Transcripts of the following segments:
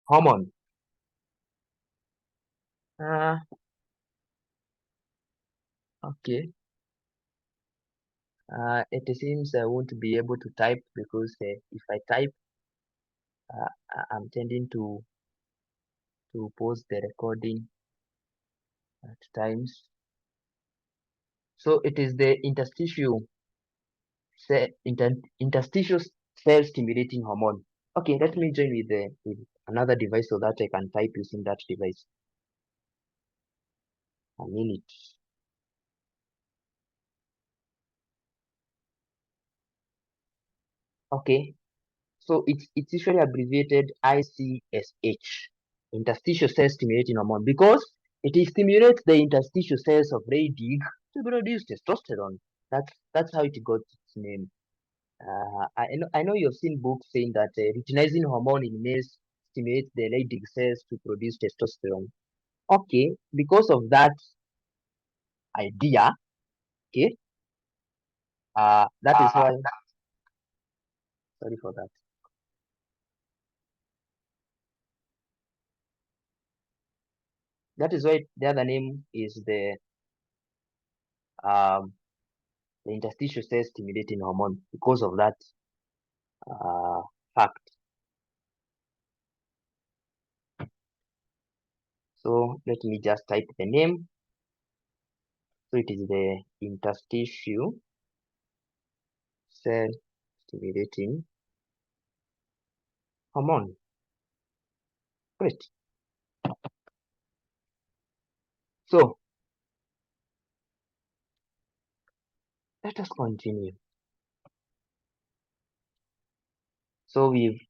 hormone. Uh, okay. It seems I won't be able to type because if I type, I'm tending to pause the recording at times. So it is the interstitial cell stimulating hormone. Okay, let me join with another device so that I can type using that device. A minute. Okay, so it's usually abbreviated ICSH, interstitial cell stimulating hormone, because it stimulates the interstitial cells of Leydig to produce testosterone. That's how it got its name. I know you've seen books saying that luteinizing hormone in males stimulates the Leydig cells to produce testosterone. Okay, because of that idea, okay, that is why. Sorry for that. That is why the other name is um, the interstitial cell stimulating hormone, because of that uh, fact. So let me just type the name. So it is the interstitial cell stimulating hormone. Great. So let us continue. So we've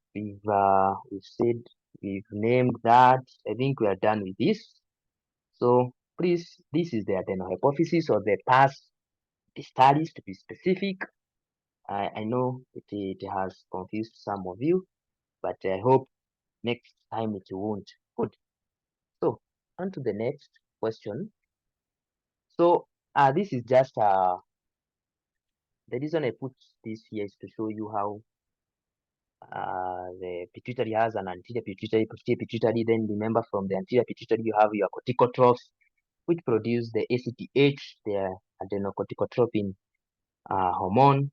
said, we've named that. I think we are done with this. So please, this is the adrenal hypothesis or the past studies, to be specific. I know it has confused some of you, but I hope next time it won't. Good. So on to the next question. So this is just the reason I put this here is to show you how the pituitary has an anterior pituitary, posterior pituitary. Then remember, from the anterior pituitary you have your corticotropes, which produce the ACTH, the adrenocorticotropin hormone,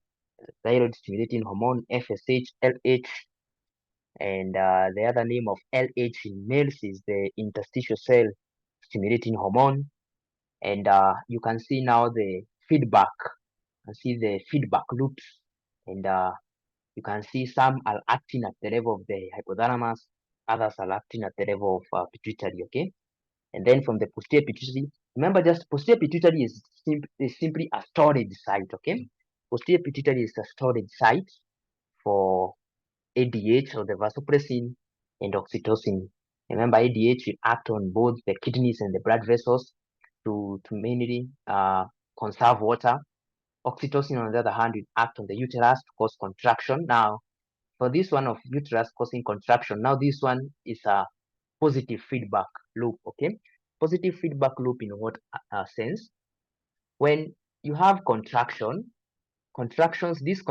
thyroid stimulating hormone, FSH, LH, and the other name of LH in males is the interstitial cell stimulating hormone. And you can see now the feedback. You can see the feedback loops, and you can see some are acting at the level of the hypothalamus, others are acting at the level of pituitary. Okay, and then from the posterior pituitary, remember, just posterior pituitary is simply a storage site. Okay, posterior pituitary is a storage site for ADH, or the vasopressin, and oxytocin. Remember, ADH will act on both the kidneys and the blood vessels to mainly conserve water. Oxytocin, on the other hand, will act on the uterus to cause contraction. Now, for this one of uterus causing contraction, now this one is a positive feedback loop. Okay, positive feedback loop in what sense? When you have these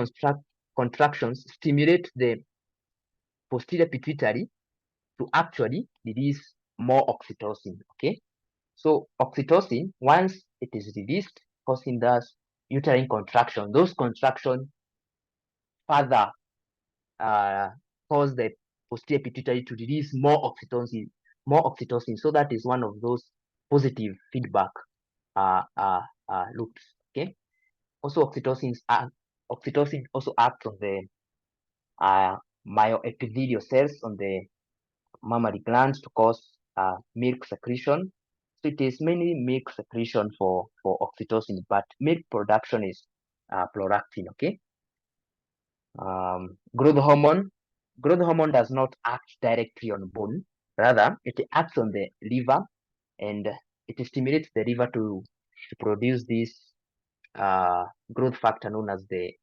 contractions stimulate the posterior pituitary to actually release more oxytocin. Okay, so oxytocin, once it is released, causing thus uterine contraction, those contractions further uh, cause the posterior pituitary to release more oxytocin. So that is one of those positive feedback loops. Okay. Also, oxytocin also acts on the uh, myoepithelial cells on the mammary glands to cause milk secretion. So it is mainly milk secretion for oxytocin, but milk production is prolactin. Okay. Growth hormone. Growth hormone does not act directly on bone. Rather, it acts on the liver, and it stimulates the liver to produce this growth factor known as the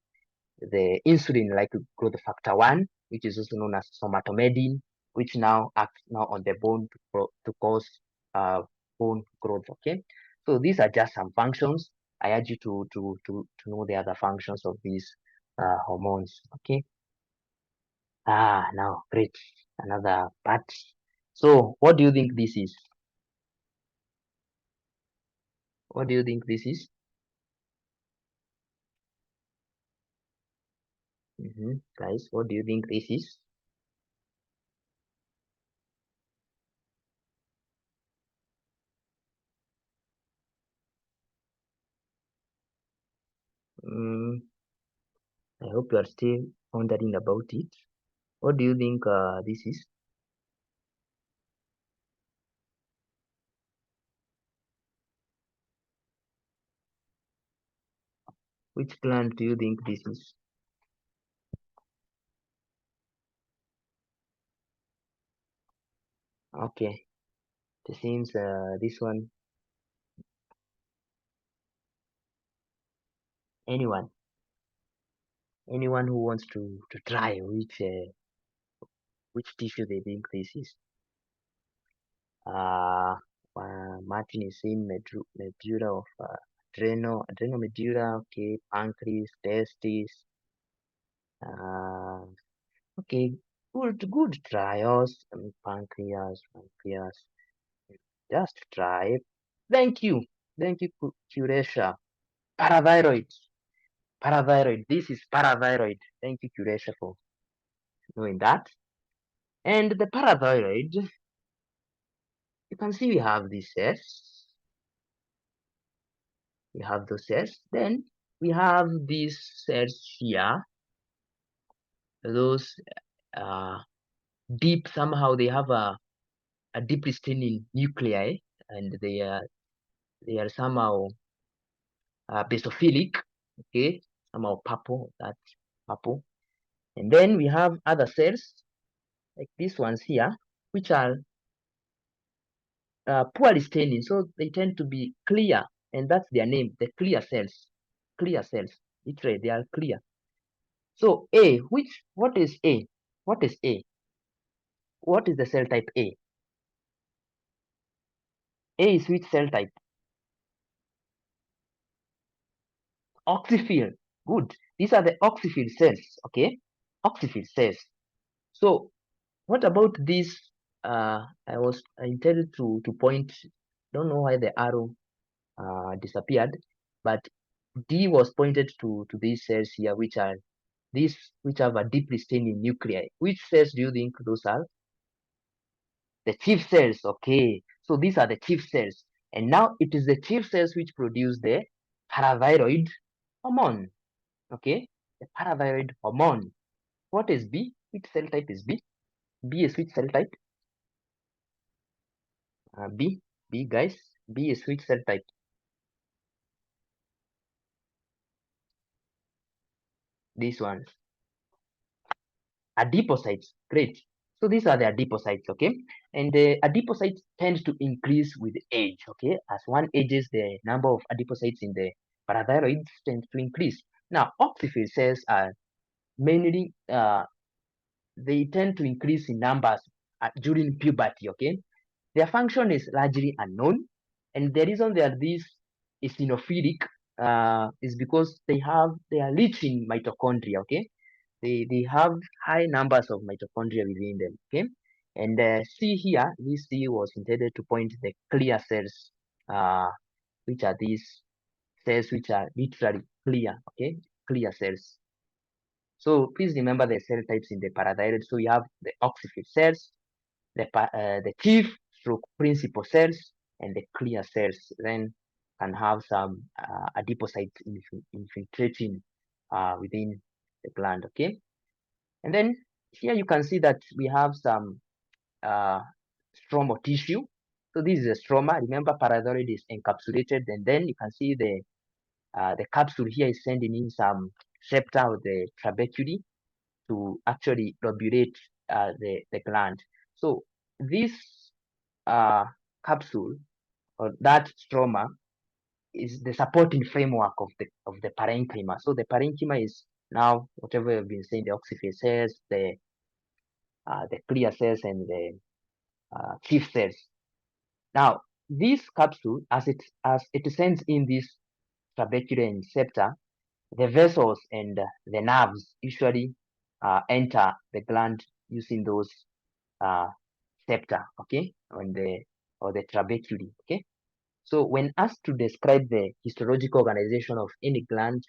insulin-like growth factor 1, which is also known as somatomedin, which now acts now on the bone to cause bone growth. Okay, so these are just some functions. I urge you to know the other functions of these hormones. Okay. Now great. Another part. So what do you think this is? What do you think this is? Guys, what do you think this is? Mm, I hope you are still wondering about it. What do you think this is? Which gland do you think this is? Okay, it seems this one. Anyone, anyone who wants to try which tissue they think this is? Uh, Martin is saying medulla of adrenal medulla. Okay, pancreas, testes. Uh, okay, good tries. Pancreas. Just try. Thank you, Curesha. Parathyroid, parathyroid. This is parathyroid. Thank you, Curesha, for knowing that. And the parathyroid, you can see we have these cells. We have those cells. Then we have these cells here. Those uh, deep, somehow they have a deep staining nuclei, and they are somehow basophilic. Okay, somehow purple. That's purple. And then we have other cells like these ones here, which are poorly staining, so they tend to be clear, and that's their name, the clear cells. Clear cells, literally, they are clear. So A, what is A? What is A? What is the cell type A? A is which cell type? Oxyphil. Good. These are the oxyphil cells, okay? Oxyphil cells. So what about this? I intended to point, don't know why the arrow disappeared, but D was pointed to these cells here, which are these which have a deeply staining nuclei. Which cells do you think those are? The chief cells. Okay, so these are the chief cells, and now it is the chief cells which produce the parathyroid hormone. Okay, the parathyroid hormone. What is B? Which cell type is B? B is which cell type? B, guys. B is which cell type? These ones. Adipocytes. Great. So these are the adipocytes, okay? And the adipocytes tend to increase with age, okay? As one ages, the number of adipocytes in the parathyroids tends to increase. Now, oxyphil cells are mainly, they tend to increase in numbers during puberty, okay? Their function is largely unknown, and the reason they are this eosinophilic is because they are rich in mitochondria, okay? They have high numbers of mitochondria within them, okay? And C here, this C was intended to point the clear cells, uh, which are these cells which are literally clear, okay? Clear cells. So please remember the cell types in the parathyroid. So you have the oxyphil cells, the chief stroke principal cells, and the clear cells. Then can have some adipocytes infiltrating within the gland, okay? And then here you can see that we have some uh, stromal tissue. So this is a stroma. Remember, parathyroid is encapsulated, and then you can see the capsule here is sending in some septa of the trabeculae to actually lobulate the gland. So this uh, capsule or that stroma is the supporting framework of the parenchyma. So the parenchyma is now whatever you've been saying, the oxyphil cells, the clear cells, and the chief cells. Now, this capsule, as it sends in this trabecular and septa, the vessels and the nerves usually enter the gland using those uh, septa, okay, on the or the trabeculae, okay. So when asked to describe the histological organization of any gland,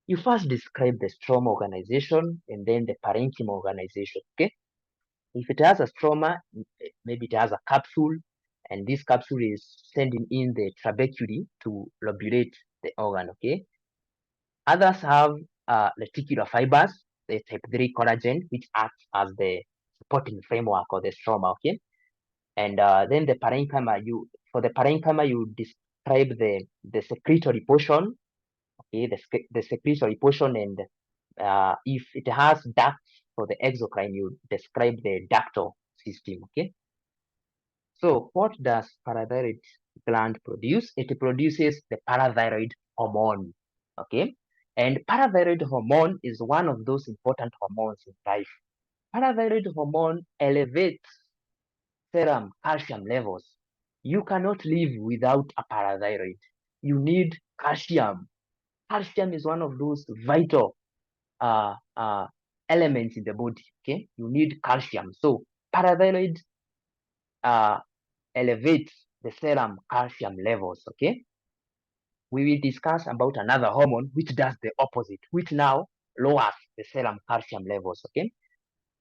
you first describe the stroma organization and then the parenchyma organization, okay. If it has a stroma, maybe it has a capsule, and this capsule is sending in the trabeculae to lobulate the organ, okay. Others have reticular fibers, the type 3 collagen, which acts as the supporting framework of the stroma, okay. And then the parenchyma, for the parenchyma, you describe the secretory portion, okay, the secretory portion, and if it has ducts for the exocrine, you describe the ductal system, okay. So what does parathyroid gland produce? It produces the parathyroid hormone, okay. And parathyroid hormone is one of those important hormones in life. Parathyroid hormone elevates serum calcium levels. You cannot live without a parathyroid. You need calcium. Calcium is one of those vital uh, uh, elements in the body. Okay, you need calcium. So parathyroid uh, elevates the serum calcium levels. Okay, we will discuss about another hormone which does the opposite, which now lowers the serum calcium levels. Okay,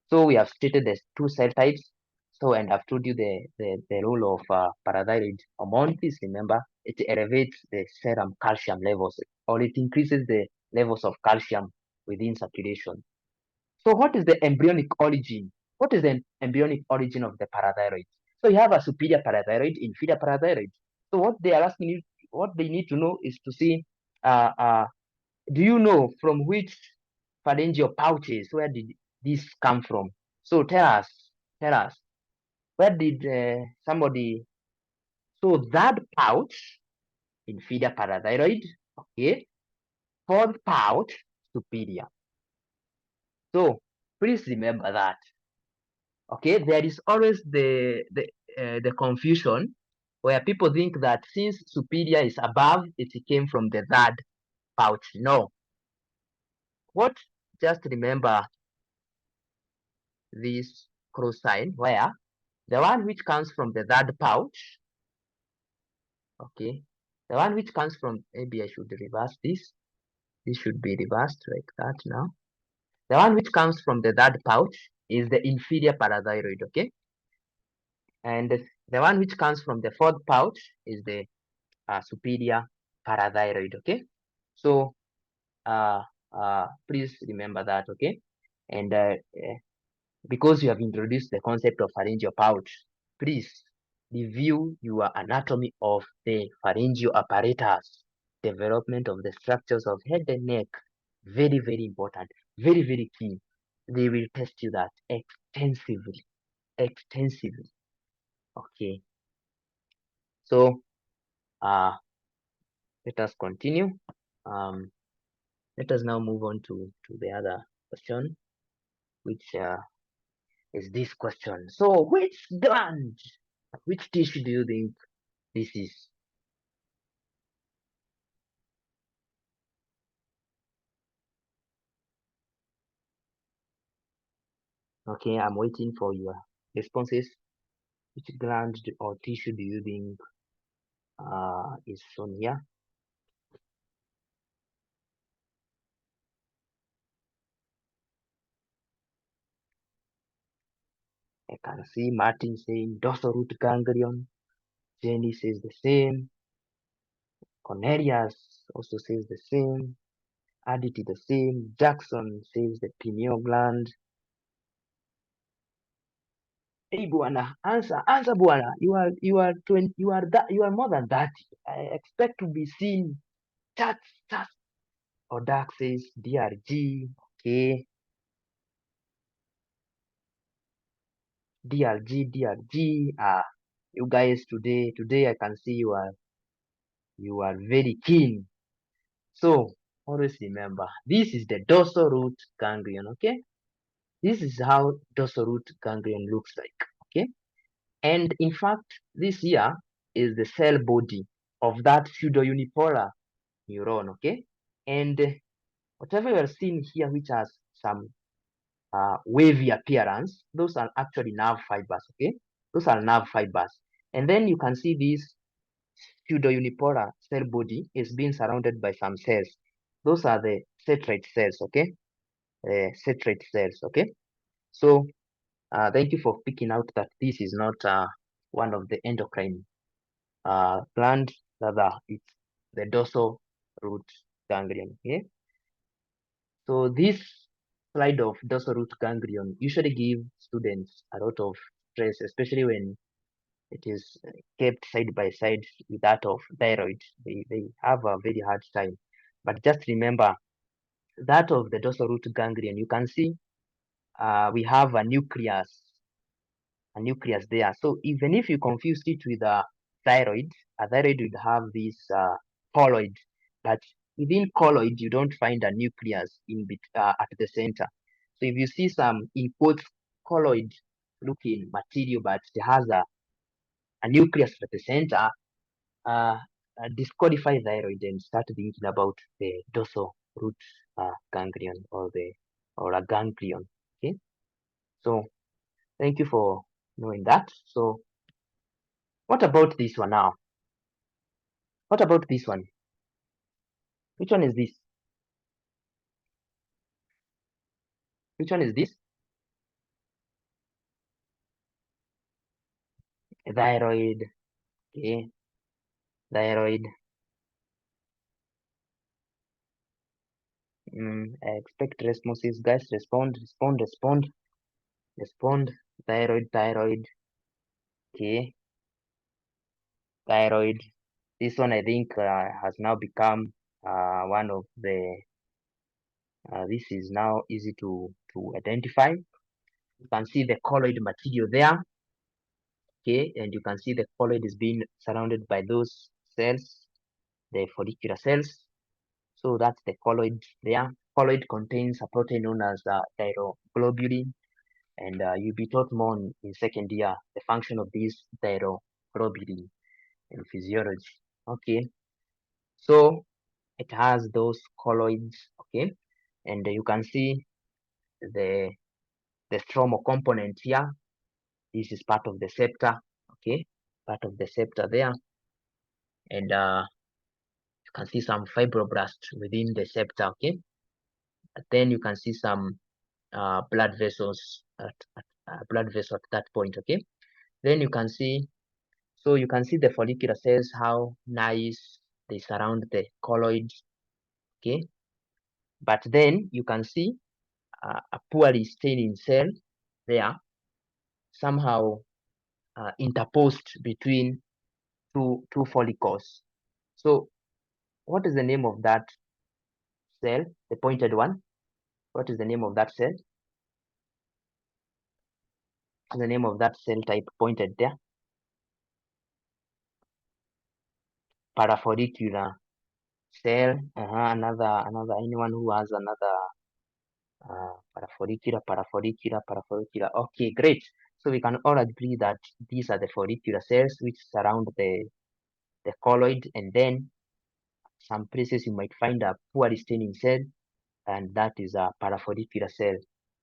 so we have stated the two cell types. So, and I've told you the role of parathyroid hormone. Please remember, it elevates the serum calcium levels, or it increases the levels of calcium within circulation. So what is the embryonic origin? What is the embryonic origin of the parathyroid? So you have a superior parathyroid, inferior parathyroid. So what they are asking you, what they need to know is to see, uh, uh, do you know from which pharyngeal pouches, where did this come from? So tell us, where did somebody, so that pouch, inferior parathyroid, okay, fourth pouch, superior. So please remember that. Okay, there is always the confusion where people think that since superior is above, it came from the third pouch. No, what? Just remember this cross sign where the one which comes from the third pouch, okay, the one which comes from, maybe I should reverse this. This should be reversed like that now. The one which comes from the third pouch is the inferior parathyroid, okay, and the one which comes from the fourth pouch is the superior parathyroid, okay. So please remember that, okay. And because you have introduced the concept of pharyngeal pouch, please review your anatomy of the pharyngeal apparatus, development of the structures of head and neck. Very, very important, very, very key. They will test you that extensively, extensively, okay. So uh let us continue. um Let us now move on to the other question, which is this question. So, which gland, which tissue do you think this is? Okay, I'm waiting for your responses. Which gland or tissue do you think is shown here? I can see Martin saying dorsal root ganglion. Jenny says the same. Cornelius also says the same. Aditi the same. Jackson says the pineal gland. Hey Buana, answer Buana. You are 20, you are more than that. I expect to be seen chats. Odak says DRG. Okay. DRG. You guys today I can see you are very keen. So always remember this is the dorsal root ganglion, okay? This is how dorsal root ganglion looks like. Okay. And in fact, this here is the cell body of that pseudounipolar neuron, okay? And whatever you are seeing here, which has some wavy appearance, those are actually nerve fibers, okay? Those are nerve fibers. And then you can see this pseudo-unipolar cell body is being surrounded by some cells. Those are the centroid cells, okay? Centroid cells, okay? So thank you for picking out that this is not one of the endocrine gland, rather it's the dorsal root ganglion, okay? So this slide of dorsal root ganglion usually give students a lot of stress, especially when it is kept side by side with that of thyroid. They have a very hard time. But just remember that of the dorsal root ganglion, you can see we have a nucleus there. So even if you confuse it with a thyroid would have this colloid, but within colloid you don't find a nucleus at the center. So if you see some in quotes colloid looking material, but it has a nucleus at the center, uh, disqualify thyroid and start thinking about the dorsal root ganglion or a ganglion. Okay, so thank you for knowing that. So what about this one now? What about this one? Which one is this? Which one is this? Thyroid. Okay, thyroid. I expect responses, guys. Respond, respond, respond, respond. Thyroid, thyroid. Okay, thyroid. This one I think has now become one of the. This is now easy to identify. You can see the colloid material there. Okay, and you can see the colloid is being surrounded by those cells, the follicular cells. So that's the colloid there. Colloid contains a protein known as thyroglobulin, and you'll be taught more in second year the function of this thyroglobulin in physiology. Okay, so it has those colloids. Okay, and you can see the the stromal component here. This is part of the septa. Okay, part of the septa there, and you can see some fibroblasts within the septa. Okay, and then you can see some blood vessels blood vessel at that point. Okay, then you can see, so you can see the follicular cells, how nice they surround the colloid. Okay, but then you can see a poorly staining cell there, somehow interposed between two follicles. So what is the name of that cell, the pointed one? What is the name of that cell? The name of that cell type pointed there? Parafollicular cell. Another anyone who has another parafollicular. Okay, great. So we can all agree that these are the follicular cells which surround the colloid, and then some places you might find a poorly staining cell, and that is a parafollicular cell.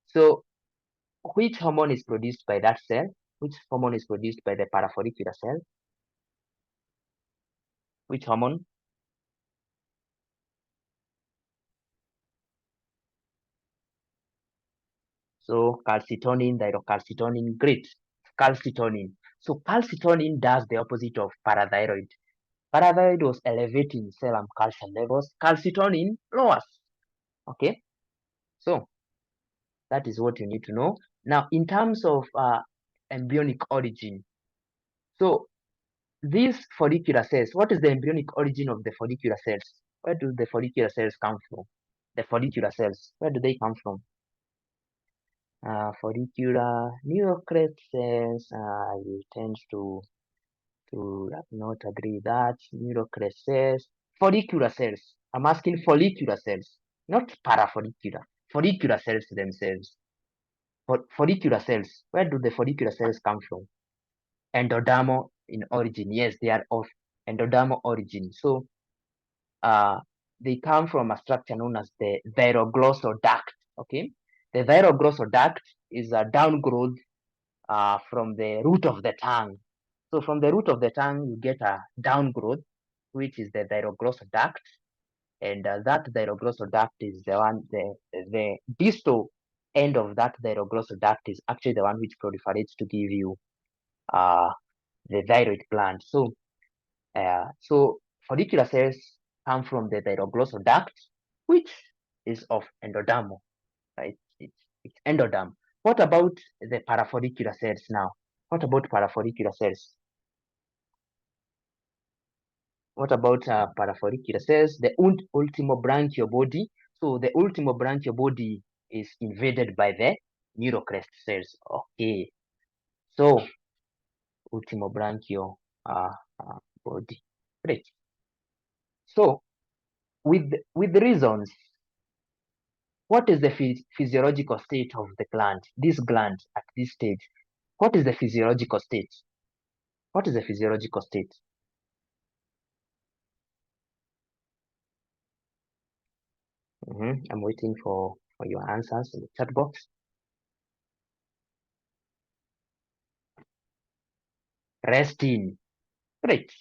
So which hormone is produced by that cell? Which hormone is produced by the parafollicular cell? Which hormone? So calcitonin, thyrocalcitonin, great. Calcitonin. So calcitonin does the opposite of parathyroid. Parathyroid was elevating serum calcium levels. Calcitonin lowers. Okay, so that is what you need to know. Now, in terms of embryonic origin, so these follicular cells, what is the embryonic origin of the follicular cells? Where do the follicular cells come from? The follicular cells, where do they come from? Follicular nucleus cells, I will tend to not agree that nucleus cells, follicular cells. I'm asking follicular cells, not parafollicular. Follicular cells themselves. Follicular cells. Where do the follicular cells come from? Endodermal in origin. Yes, they are of endodermal origin. So they come from a structure known as the thyroglossal duct. Okay, The thyroglossal duct is a downgrowth from the root of the tongue. So from the root of the tongue, you get a downgrowth, which is the thyroglossal duct. And that thyroglossal duct is the one, the distal end of that thyroglossal duct is actually the one which proliferates to give you uh, the thyroid gland. So follicular cells come from the thyroglossal duct, which is of endodermal, right? It's endoderm. What about the parafollicular cells now? What about parafollicular cells? What about parafollicular cells? The ultimobranchial body. So the ultimobranchial body is invaded by the neurocrest cells. Okay. So ultimobranchial uh, body. Great. So with reasons, what is the physiological state of the gland? This gland at this stage. What is the physiological state? What is the physiological state? I'm waiting for your answers in the chat box. Resting. Great.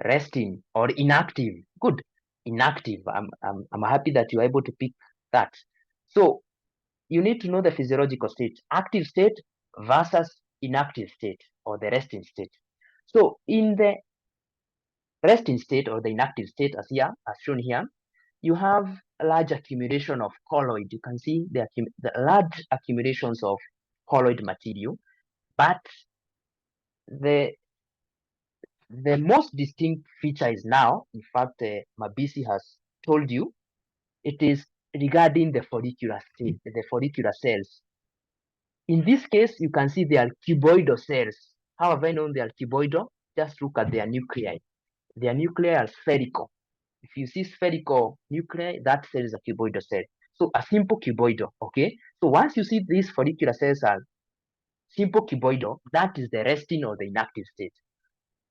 Resting or inactive. Good. Inactive. I'm happy that you're able to pick that. So you need to know the physiological state, active state versus inactive state or the resting state. So in the resting state or the inactive state as shown here, you have a large accumulation of colloid. You can see the large accumulations of colloid material, but the the most distinct feature is now, in fact, Mabisi has told you, it is regarding the follicular state, the follicular cells. In this case, you can see they are cuboidal cells. How have I known they are cuboidal? Just look at their nuclei. Their nuclei are spherical. If you see spherical nuclei, that cell is a cuboidal cell. So a simple cuboidal, okay? So once you see these follicular cells are simple cuboidal, that is the resting or the inactive state.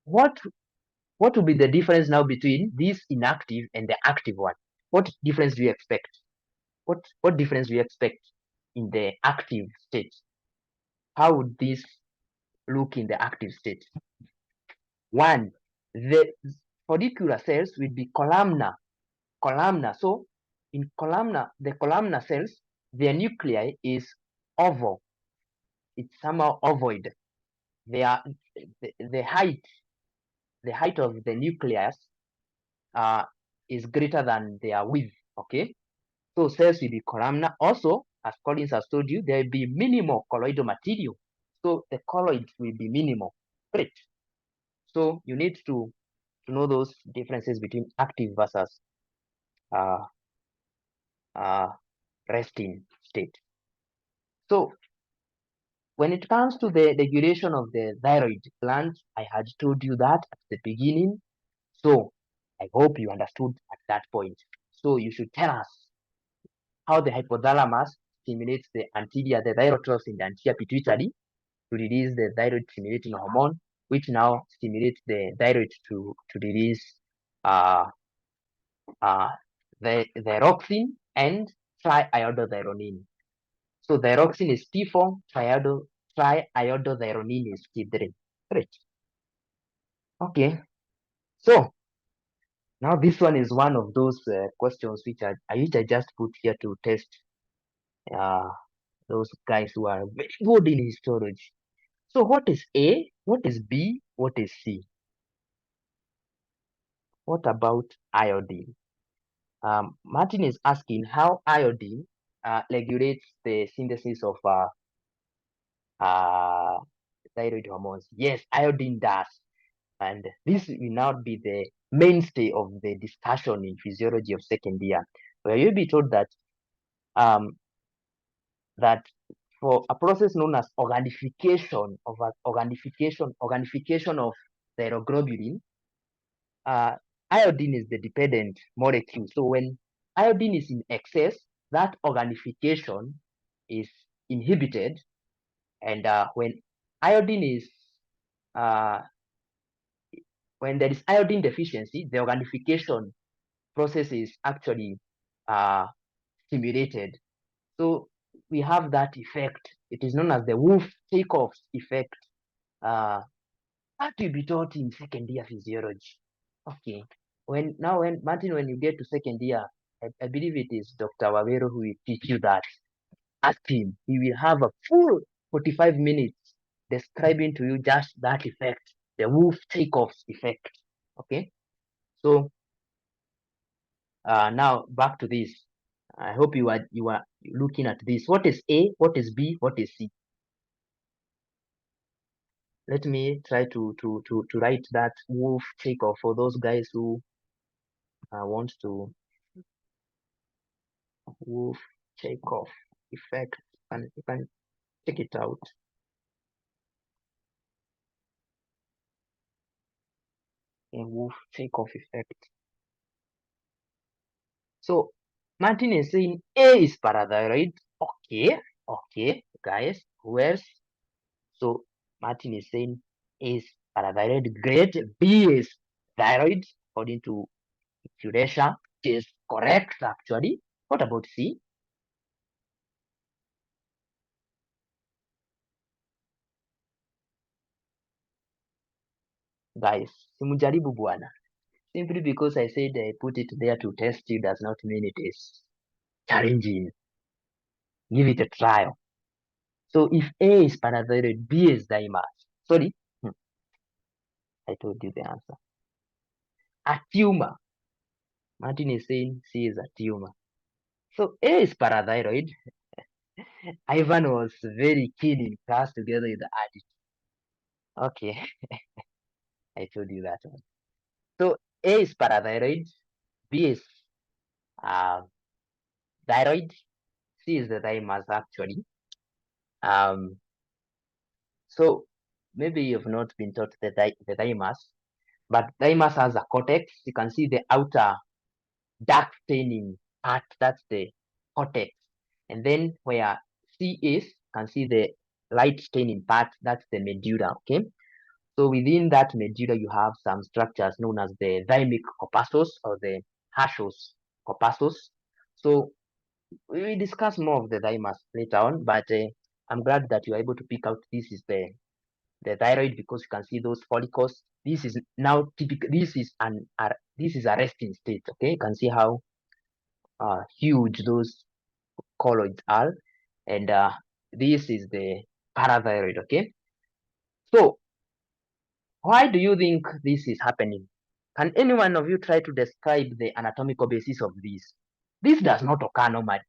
What will be the difference now between this inactive and the active one? What difference do you expect? What difference do you expect in the active state? How would this look in the active state? One, the follicular cells will be columnar. Columnar. So in columnar, the columnar cells, their nuclei is oval. It's somehow ovoid. They are the height of the nucleus uh, is greater than their width. Okay. So cells will be columnar. Also, as Collins has told you, there will be minimal colloidal material. So the colloids will be minimal. Great. So you need to know those differences between active versus uh, uh, resting state. So when it comes to the regulation of the thyroid gland, I had told you that at the beginning. So I hope you understood at that point. So you should tell us how the hypothalamus stimulates the thyrotrophs in the anterior pituitary to release the thyroid stimulating hormone, which now stimulates the thyroid to release uh, the thyroxine and triiodothyronine. So thyroxine is T4, triiodothyronine is T3. Great. Okay. So now this one is one of those questions which I just put here to test uh, those guys who are very good in histology. So what is A? What is B? What is C? What about iodine? Martin is asking how iodine regulates the synthesis of uh, thyroid hormones. Yes, iodine does. And this will now be the mainstay of the discussion in physiology of second year, where you'll be told um, that for a process known as organification of thyroglobulin, iodine is the dependent molecule. So when iodine is in excess, that organification is inhibited, and iodine is uh, when there is iodine deficiency, the organification process is actually uh, stimulated. So we have that effect. It is known as the wolf takeoff effect. That will be taught in second year physiology. Okay. When Martin, when you get to second year, I believe it is Dr. Wawero who will teach you that. Ask him. He will have a full 45 minutes describing to you just that effect, the wolf takeoff effect. Okay. So now back to this. I hope you are looking at this. What is A? What is B? What is C? Let me try to write that wolf takeoff for those guys who want to wolf takeoff effect, and you can check it out. A wolf takeoff effect. So Martin is saying A is parathyroid. Okay, guys. Who else? So Martin is saying A is parathyroid. Great. B is thyroid, according to Curation, which is correct actually. What about C? Guys, simujaribu bwana. Simply because I said I put it there to test you does not mean it is challenging. Give it a trial. So if A is parathyroid, B is thymus. Sorry, I told you the answer. A tumor. Martin is saying C is a tumor. So A is parathyroid. Ivan was very keen in class together with the addict. Okay, I told you that one. So A is parathyroid, B is uh, thyroid, C is the thymus actually. So maybe you've not been taught the thymus, but thymus has a cortex. You can see the outer dark staining part, that's the cortex. And then where C is, you can see the light staining part, that's the medulla, okay? So within that medulla, you have some structures known as the thymic corpuscles or the Herschel's corpuscles. So we will discuss more of the thymus later on, but I'm glad that you're able to pick out this is the thyroid, because you can see those follicles. This is now typical. This is a resting state. Okay, you can see how huge those colloids are, and this is the parathyroid. Okay, so why do you think this is happening? Can any one of you try to describe the anatomical basis of this? This does not occur normally,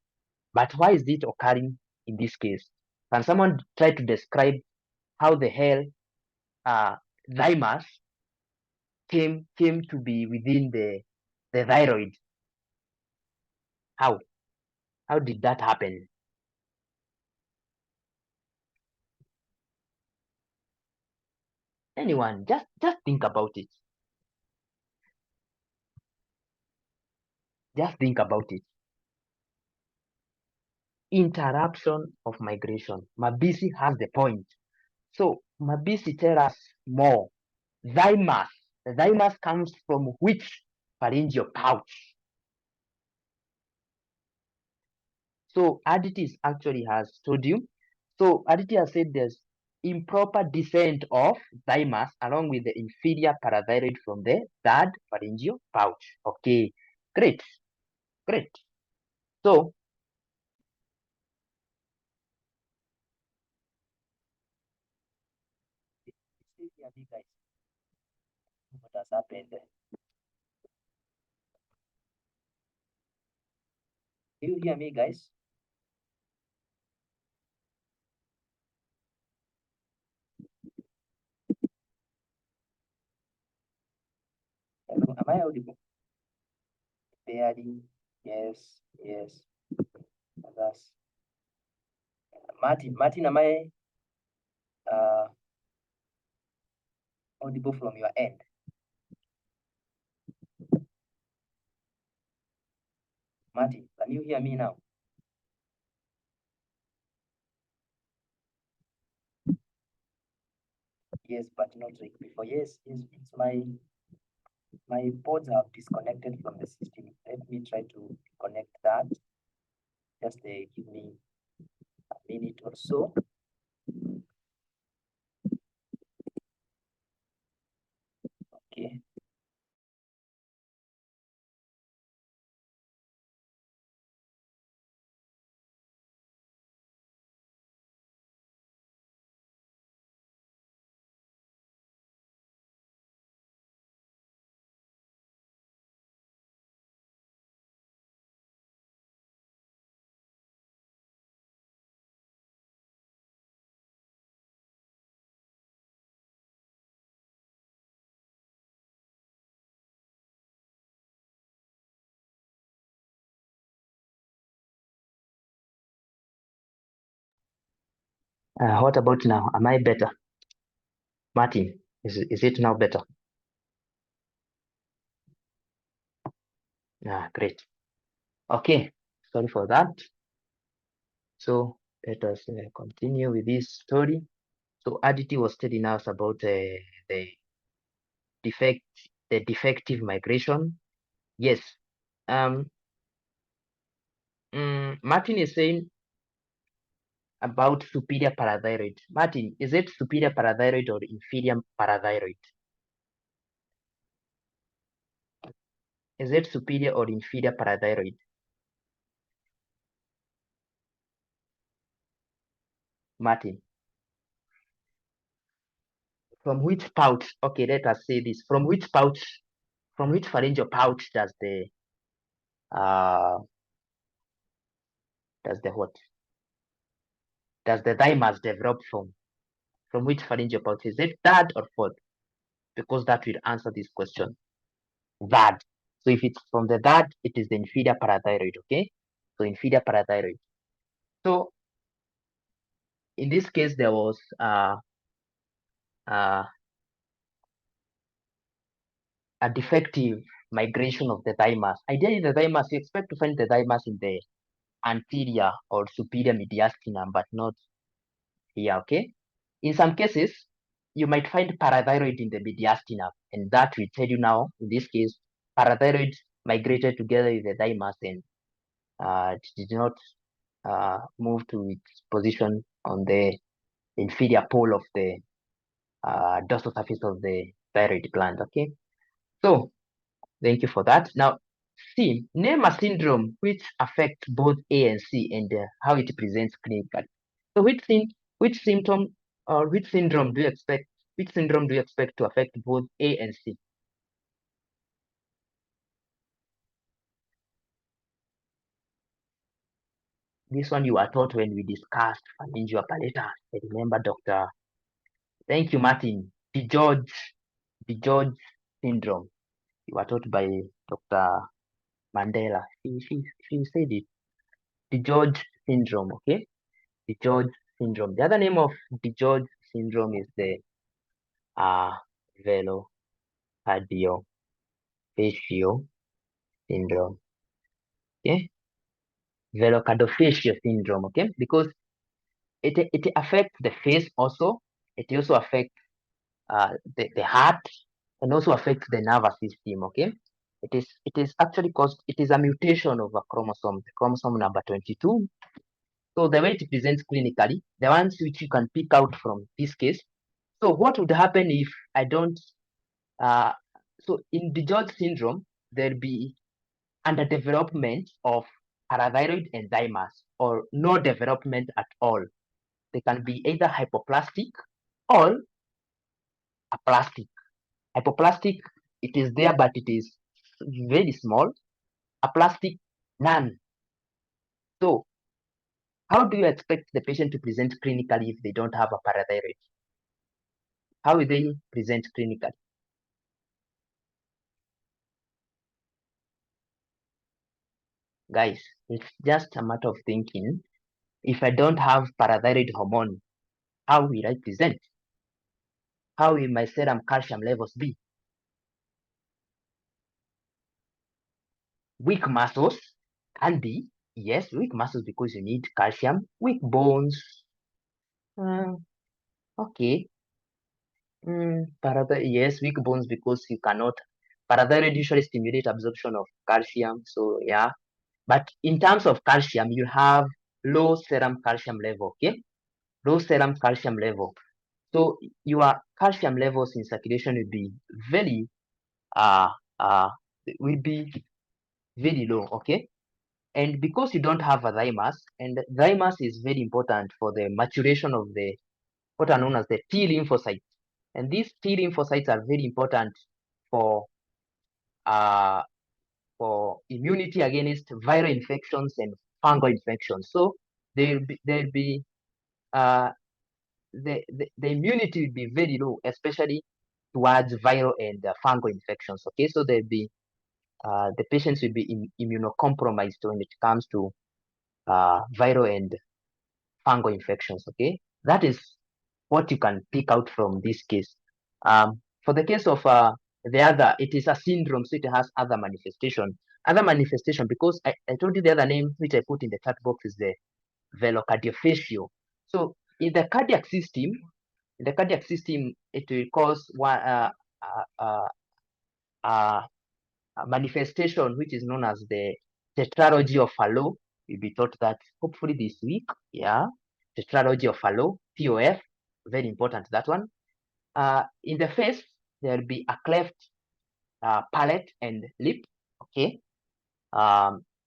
but why is it occurring in this case? Can someone try to describe how the hell uh, thymus came to be within the thyroid? How? How did that happen? Anyone? Just think about it. Just think about it. Interruption of migration. Mabisi has the point. So Mabisi tell us more. Thymus. The thymus comes from which pharyngeal pouch? So Aditi actually has told you. So Aditi has said there's improper descent of thymus along with the inferior parathyroid from the third pharyngeal pouch. Okay, great, great. So guys, what has happened? Do you hear me, guys? Hello, am I audible? Barely. Yes, yes. That's Martin. Martin, am I audible from your end? Martin, can you hear me now? Yes, but not like before. Yes, yes, it's my pods have disconnected from the system. Let me try to connect that. Just give me minute or so. Okay. What about now? Am I better? Martin, is it now better? Great. Okay, sorry for that. So let us continue with this story. So Aditi was telling us about the defect, the defective migration. Yes. Um. Martin is saying about superior parathyroid. Martin, is it superior parathyroid or inferior parathyroid? Is it superior or inferior parathyroid? Martin, from which pouch? Okay, let us say this. From which pouch? From which pharyngeal pouch uh does the what? Does the thymus develop from? From which pharyngeal pouch? Is it third or fourth? Because that will answer this question. Third. So if it's from the third, it is the inferior parathyroid. Okay. So inferior parathyroid. So in this case, there was uh, a defective migration of the thymus. Ideally, the thymus, you expect to find the thymus in the anterior or superior mediastinum, but not here, okay? In some cases, you might find parathyroid in the mediastinum, and that will tell you now, in this case, parathyroid migrated together with the thymus and it did not move to its position on the inferior pole of the dorsal surface of the thyroid gland, okay? So, thank you for that. Now, C, name a syndrome which affects both A and C and how it presents clinically. So, which symptom or which syndrome do you expect? Which syndrome do you expect to affect both A and C? This one you are taught when we discussed pharyngeal apparatus. I remember, Doctor. Thank you, Martin. DiGeorge syndrome. You were taught by Dr. Mandela. She said it. DiGeorge syndrome. Okay. DiGeorge syndrome. The other name of DiGeorge syndrome is the uh, velocardial syndrome. Okay, velocardial syndrome. Okay, because it affects the face also. It also affects the heart and also affects the nervous system. Okay, it is actually caused. It is a mutation of a chromosome, the chromosome number 22. So the way it presents clinically, the ones which you can pick out from this case. So what would happen if I don't Uh, so in DiGeorge syndrome, there'll be underdevelopment of parathyroid and thymus, or no development at all. They can be either hypoplastic or aplastic. Hypoplastic, it is there, but it is very small. Aplastic, none. So how do you expect the patient to present clinically if they don't have a parathyroid? How will they present clinically? Guys, it's just a matter of thinking. If I don't have parathyroid hormone, how will I present? How will my serum calcium levels be? Weak muscles can be, yes, weak muscles because you need calcium. Weak bones, uh, okay. Yes, weak bones because you cannot. Parathyroid usually stimulate absorption of calcium, so yeah. But in terms of calcium, you have low serum calcium level. Okay, low serum calcium level. So your calcium levels in circulation will be very uh uh will be very low. Okay, and because you don't have a thymus, and thymus is very important for the maturation of the what are known as the T lymphocytes, and these T lymphocytes are very important for uh for immunity against viral infections and fungal infections. So there'll be uh the immunity will be very low, especially towards viral and fungal infections. Okay, so there'll be the patients will be immunocompromised when it comes to viral and fungal infections. Okay, that is what you can pick out from this case. For the case of the other, it is a syndrome, so it has other manifestation. Other manifestation, because I told you the other name which I put in the chat box is the velocardiofacial. So in the cardiac system, it will cause one uh, uh, uh, manifestation which is known as the tetralogy of Fallot. You'll be taught that hopefully this week. Yeah, tetralogy of Fallot, TOF, very important that one. In the face, there will be a cleft palate and lip. Okay.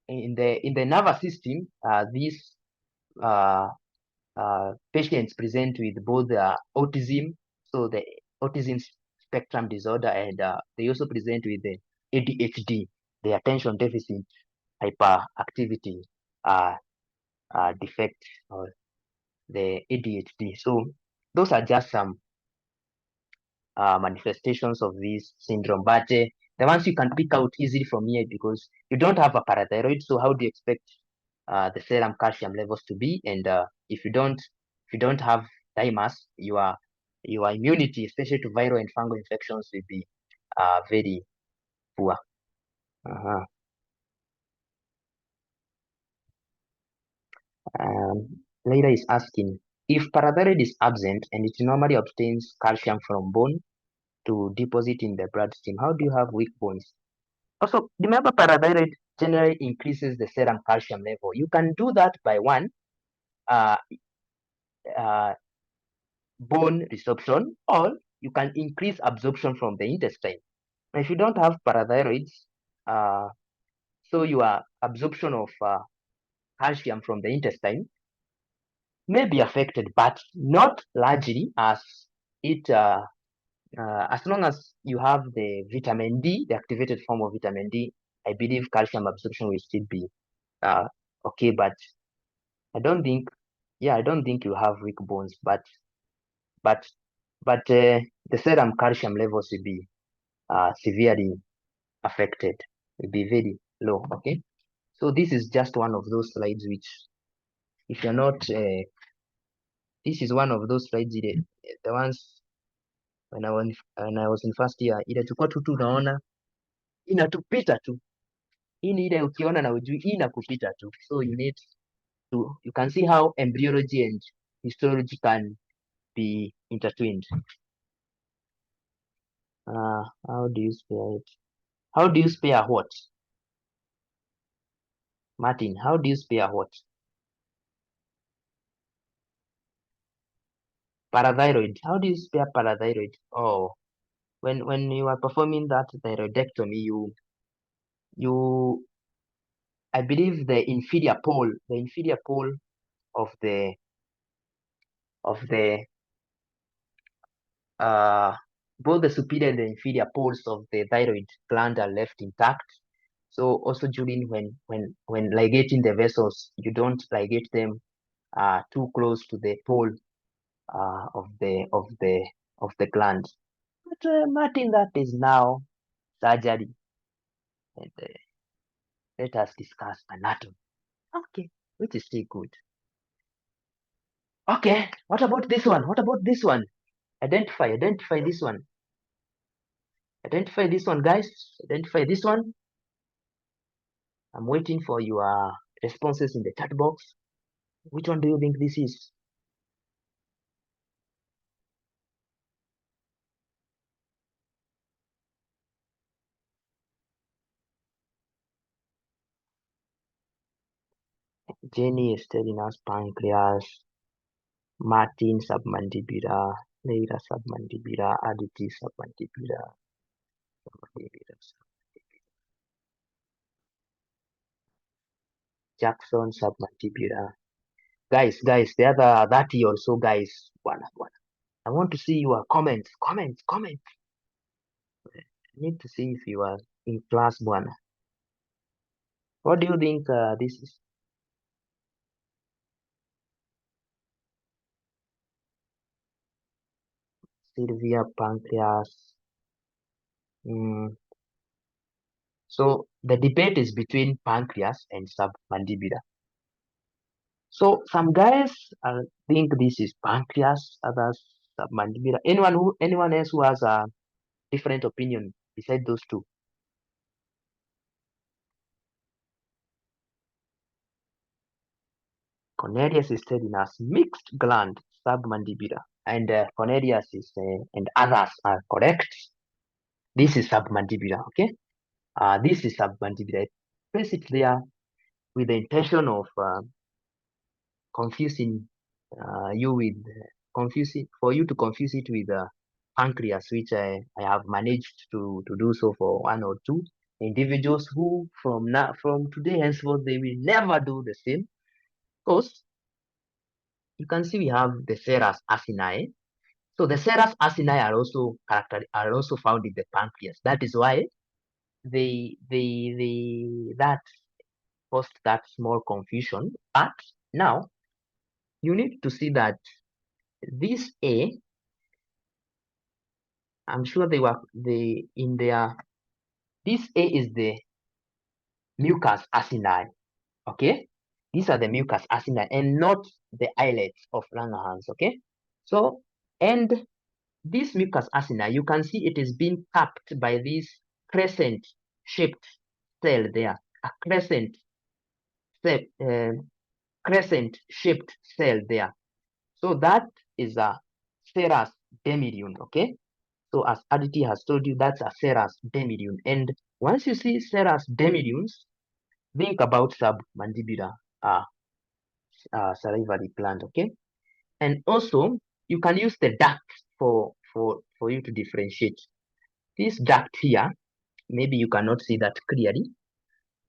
In the nervous system, these uh, patients present with both autism, so the autism spectrum disorder, and they also present with the ADHD, the attention deficit hyperactivity uh, defect, or the ADHD. So those are just some manifestations of this syndrome. But the ones you can pick out easily from here, because you don't have a parathyroid, so how do you expect the serum calcium levels to be? And if you don't have thymus, your immunity, especially to viral and fungal infections, will be very poor. Uh-huh. Later is asking, if parathyroid is absent and it normally obtains calcium from bone to deposit in the bloodstream, how do you have weak bones? Also, remember parathyroid generally increases the serum calcium level. You can do that by one, uh, uh, bone resorption, or you can increase absorption from the intestine. Now, if you don't have parathyroids, uh, so your absorption of calcium from the intestine may be affected, but not largely, it as long as you have the vitamin D, the activated form of vitamin D. I believe calcium absorption will still be uh, okay, but I don't think, yeah, I don't think you have weak bones, but the serum calcium levels will be severely affected, will be very low. Okay, so this is just one of those slides which, if you're not, this is one of those slides the ones when I was in first year, ile tulikuwa tu tunaona inatupita tu. Hii ni ile ukiona na ujui, hii inakupita tu. So you can see how embryology and histology can be intertwined. How do you spare it? How do you spare what? Martin, how do you spare what? Parathyroid. How do you spare parathyroid? Oh, when you are performing that thyroidectomy, you I believe the inferior pole of the uh both the superior and the inferior poles of the thyroid gland are left intact. So also during when ligating the vessels, you don't ligate them too close to the pole of the gland. But Martin, that is now surgery. And, let us discuss anatomy. Okay, which is still good. Okay, what about this one? What about this one? Identify this one. Identify this one, guys. Identify this one. I'm waiting for your responses in the chat box. Which one do you think this is? Jenny Estelinas pancreas, Martin submandibular, Leila submandibular, Aditi submandibular, Jackson submandibular. Guys, the other 30 also, guys. One. I want to see your comments. Comment. I need to see if you are in class one. What do you think this is? Sylvia pancreas. So the debate is between pancreas and submandibular. So some guys think this is pancreas, others submandibular. Anyone else who has a different opinion beside those two? Cornelius is telling us mixed gland submandibular, and Cornelius is and others are correct. This is submandibular. Okay, this is submandibular. Place it there with the intention of confusing you with confusing for you to confuse it with pancreas, which I have managed to do so for one or two individuals who from today henceforth they will never do the same. Because you can see we have the serous acini. So the serous acini are also found in the pancreas. That is why that caused that small confusion. But now you need to see that this A, I'm sure this A is the mucus acini. Okay, these are the mucus acini and not the islets of Langerhans. Okay, so and this mucus acini, you can see it is being capped by this crescent shaped cell there, a crescent shaped cell there. So that is a serous demilume. Okay, so as Aditi has told you, that's a serous demilume. And once you see serous demilumes, think about submandibular salivary gland. Okay, and also you can use the duct for you to differentiate. This duct here, maybe you cannot see that clearly,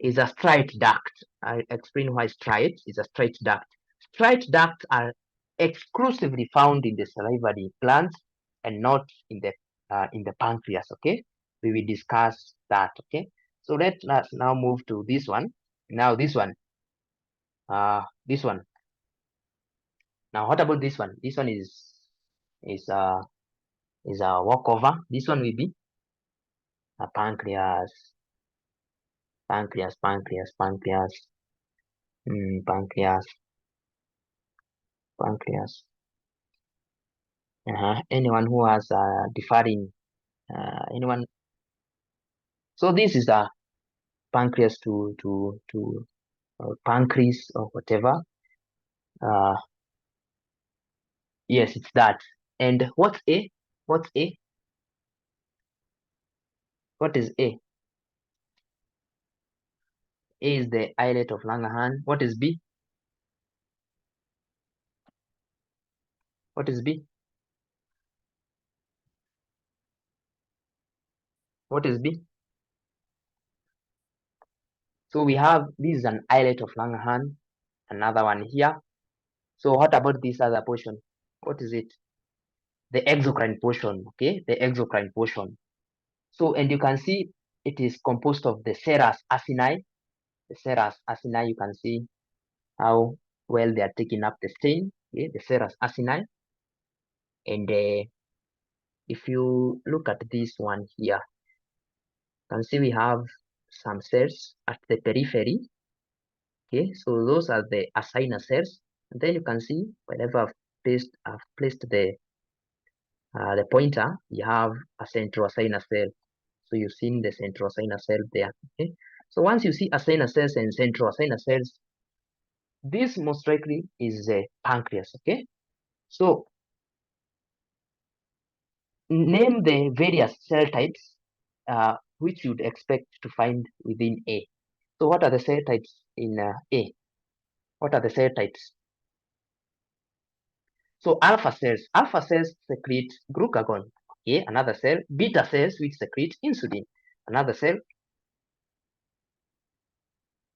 is a straight duct. I explain why straight is a straight duct. Straight ducts are exclusively found in the salivary glands and not in the pancreas. Okay, we will discuss that. Okay, so let us now move to this one. Now this one. Now what about this one? This one is uh is a walkover. This one will be a pancreas, pancreas. Anyone who has differing, anyone. So this is the pancreas to pancreas or whatever. Yes, it's that. And what's A? What's A? What is A? A is the islet of Langerhans. What is B? What is B? What is B? So we have this is an islet of Langerhans, another one here. So what about this other portion? What is it? The exocrine portion, okay? The exocrine portion. So, and you can see it is composed of the serous acini. The serous acini, you can see how well they are taking up the stain, okay? The serous acini. And if you look at this one here, you can see we have some cells at the periphery, okay? So those are the acini cells. And then you can see whenever I've placed the pointer, you have a central acinar cell. So you've seen the central acinar cell there. Okay. So once you see acinar cells and central acinar cells, this most likely is the pancreas. Okay. So name the various cell types which you'd expect to find within A. So what are the cell types in A? What are the cell types? So alpha cells secrete glucagon. Okay, another cell, beta cells which secrete insulin. Another cell,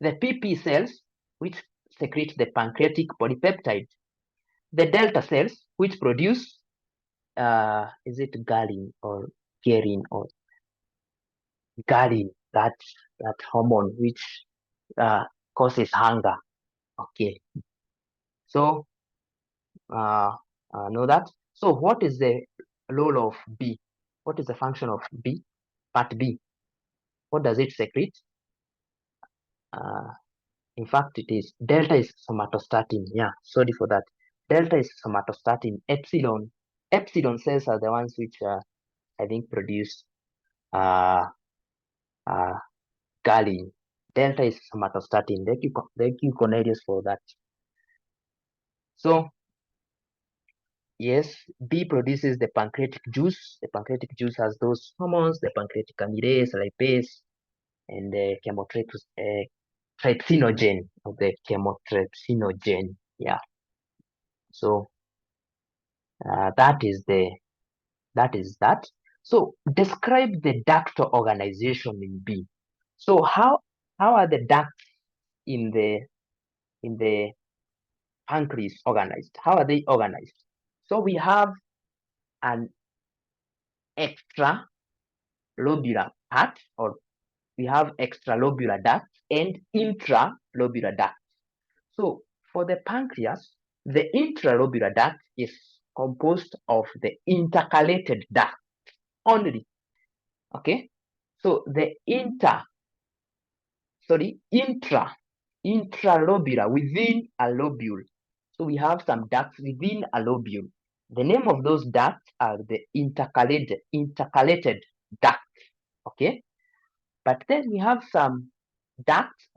the PP cells which secrete the pancreatic polypeptide. The delta cells which produce is it ghrelin or ghrelin or ghrelin, that hormone which causes hunger. Okay, so know that. So what is the role of B? What is the function of B? Part B. What does it secrete? In fact, it is delta is somatostatin. Yeah, sorry for that. Delta is somatostatin. Epsilon cells are the ones which I think produce uh, uh, ghrelin. Delta is somatostatin. Thank you, Cornelius, for that. So yes, B produces the pancreatic juice. The pancreatic juice has those hormones, the pancreatic amylase, lipase, and the chemotrypsinogen of the chemotrypsinogen. Yeah. So that is that. So describe the ductal organization in B. So how are the ducts in the pancreas organized? How are they organized? So we have an extralobular part, or we have extralobular duct and intralobular duct. So for the pancreas, the intralobular duct is composed of the intercalated duct only. Okay, so the intralobular within a lobule. So we have some ducts within a lobule. The name of those ducts are the intercalated duct. Okay, but then we have some ducts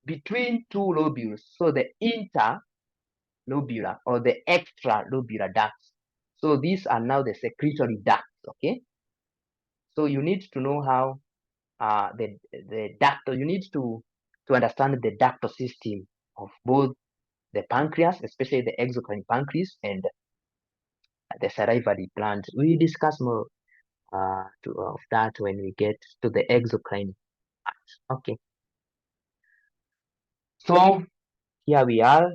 between two lobules. So the interlobular or the extralobular ducts. So these are now the secretory ducts. Okay, so you need to know how the ductal. You need to understand the ductal system of both the pancreas, especially the exocrine pancreas, and the salivary gland. We discuss more of that when we get to the exocrine part. Okay, so here we are.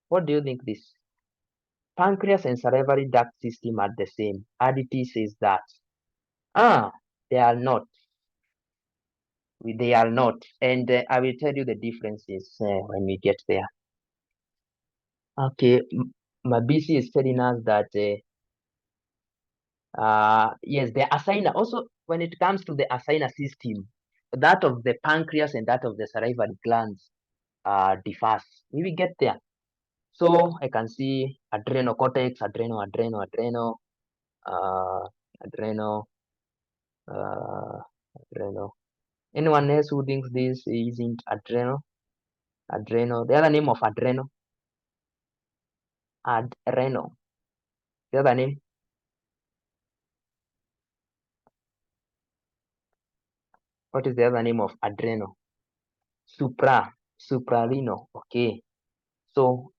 What do you think this? Pancreas and salivary duct system are the same. Aditi says that. Ah, they are not. They are not. And I will tell you the differences when we get there. Okay, Mabisi is telling us that yes, the assigner also when it comes to the assigner system, that of the pancreas and that of the salivary glands differs. We will get there. So I can see adrenal cortex, adrenal, adrenal, adrenal. Anyone else who thinks this isn't adrenal? Adrenal. The other name of adrenal. Adrenal. The other name. What is the other name of adrenal? Suprarrenal. Okay. So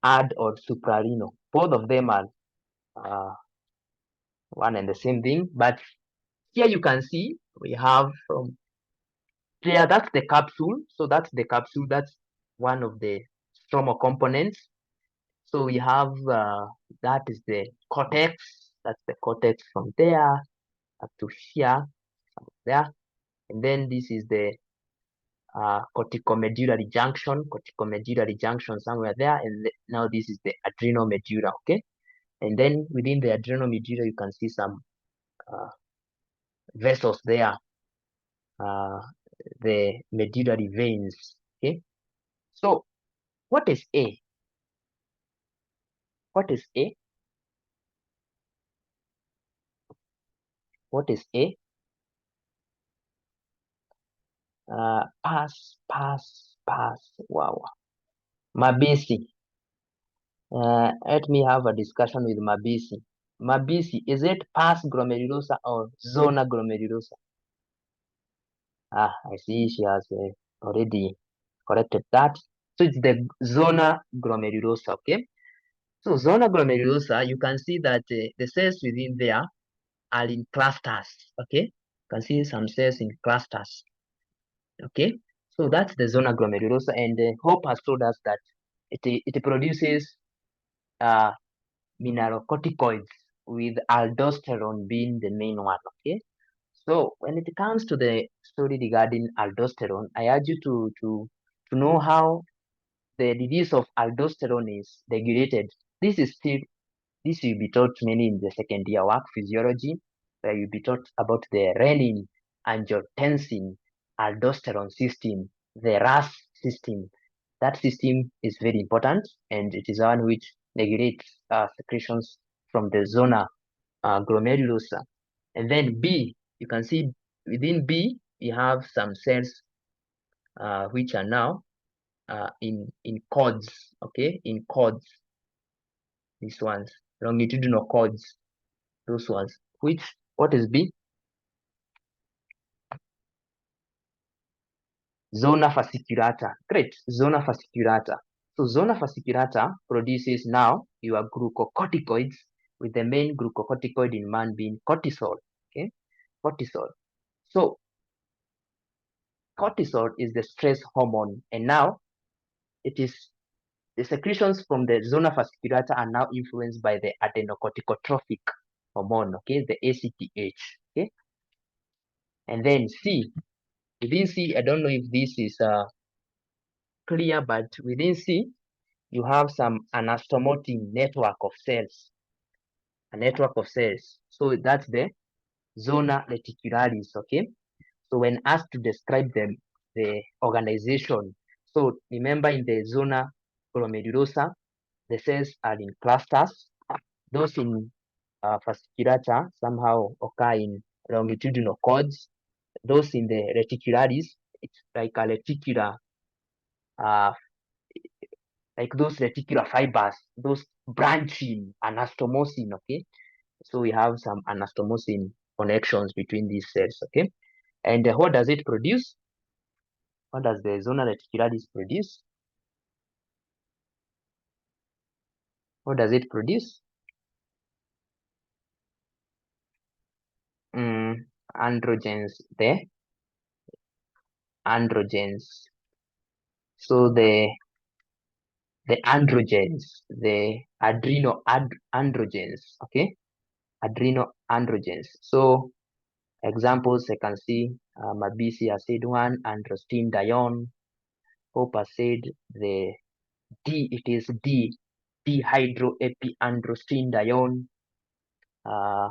ad or suprarrenal. Both of them are one and the same thing. But here you can see we have from there, that's the capsule. So that's the capsule. That's one of the stromal components. So we have that is the cortex. That's the cortex from there up to here, there. And then this is the corticomedullary junction somewhere there. And now this is the adrenal medulla, okay? And then within the adrenal medulla, you can see some vessels there, the medullary veins, okay? So what is A? What is A? What is A? Pass. Wow. Mabisi. Let me have a discussion with Mabisi. Mabisi, is it pars glomerulosa or zona glomerulosa? I see she has already corrected that. So it's the zona glomerulosa, okay? So zona glomerulosa, you can see that the cells within there are in clusters, okay? You can see some cells in clusters, okay? So that's the zona glomerulosa, and Hope has told us that it produces uh, mineralocorticoids with aldosterone being the main one, okay? So when it comes to the story regarding aldosterone, I urge you to know how the release of aldosterone is regulated. This is still this will be taught mainly in the second year work physiology, where you'll be taught about the renin, angiotensin, aldosterone system, the RAS system. That system is very important, and it is one which regulates secretions from the zona glomerulosa. And then B, you can see within B, we have some cells which are now in cords, okay, in cords, these ones, longitudinal cords, those ones. What is B? Zona fasciculata. Great, zona fasciculata. So zona fasciculata produces now your glucocorticoids, with the main glucocorticoid in man being cortisol. Okay, cortisol. So cortisol is the stress hormone, and now it is the secretions from the zona fasciculata are now influenced by the adenocorticotropic hormone, okay, the ACTH, okay. And then C, within C, I don't know if this is clear, but within C, you have some anastomotic network of cells, a network of cells. So that's the zona reticularis, okay. So when asked to describe them, the organization, so remember in the zona glomerulosa, the cells are in clusters. Those in fasciculata somehow occur in longitudinal cords. Those in the reticularis, it's like a reticular, uh, like those reticular fibers, those branching anastomosin, okay? So we have some anastomosin connections between these cells, okay? And what does it produce? What does the zona reticularis produce? What does it produce? Mm, androgens, androgens. So the androgens, the androgens, okay? Adrenal androgens. So examples I can see, Mabisi has said one, androstenedione. Hope has said the it is dehydroepiandrostenedione, uh,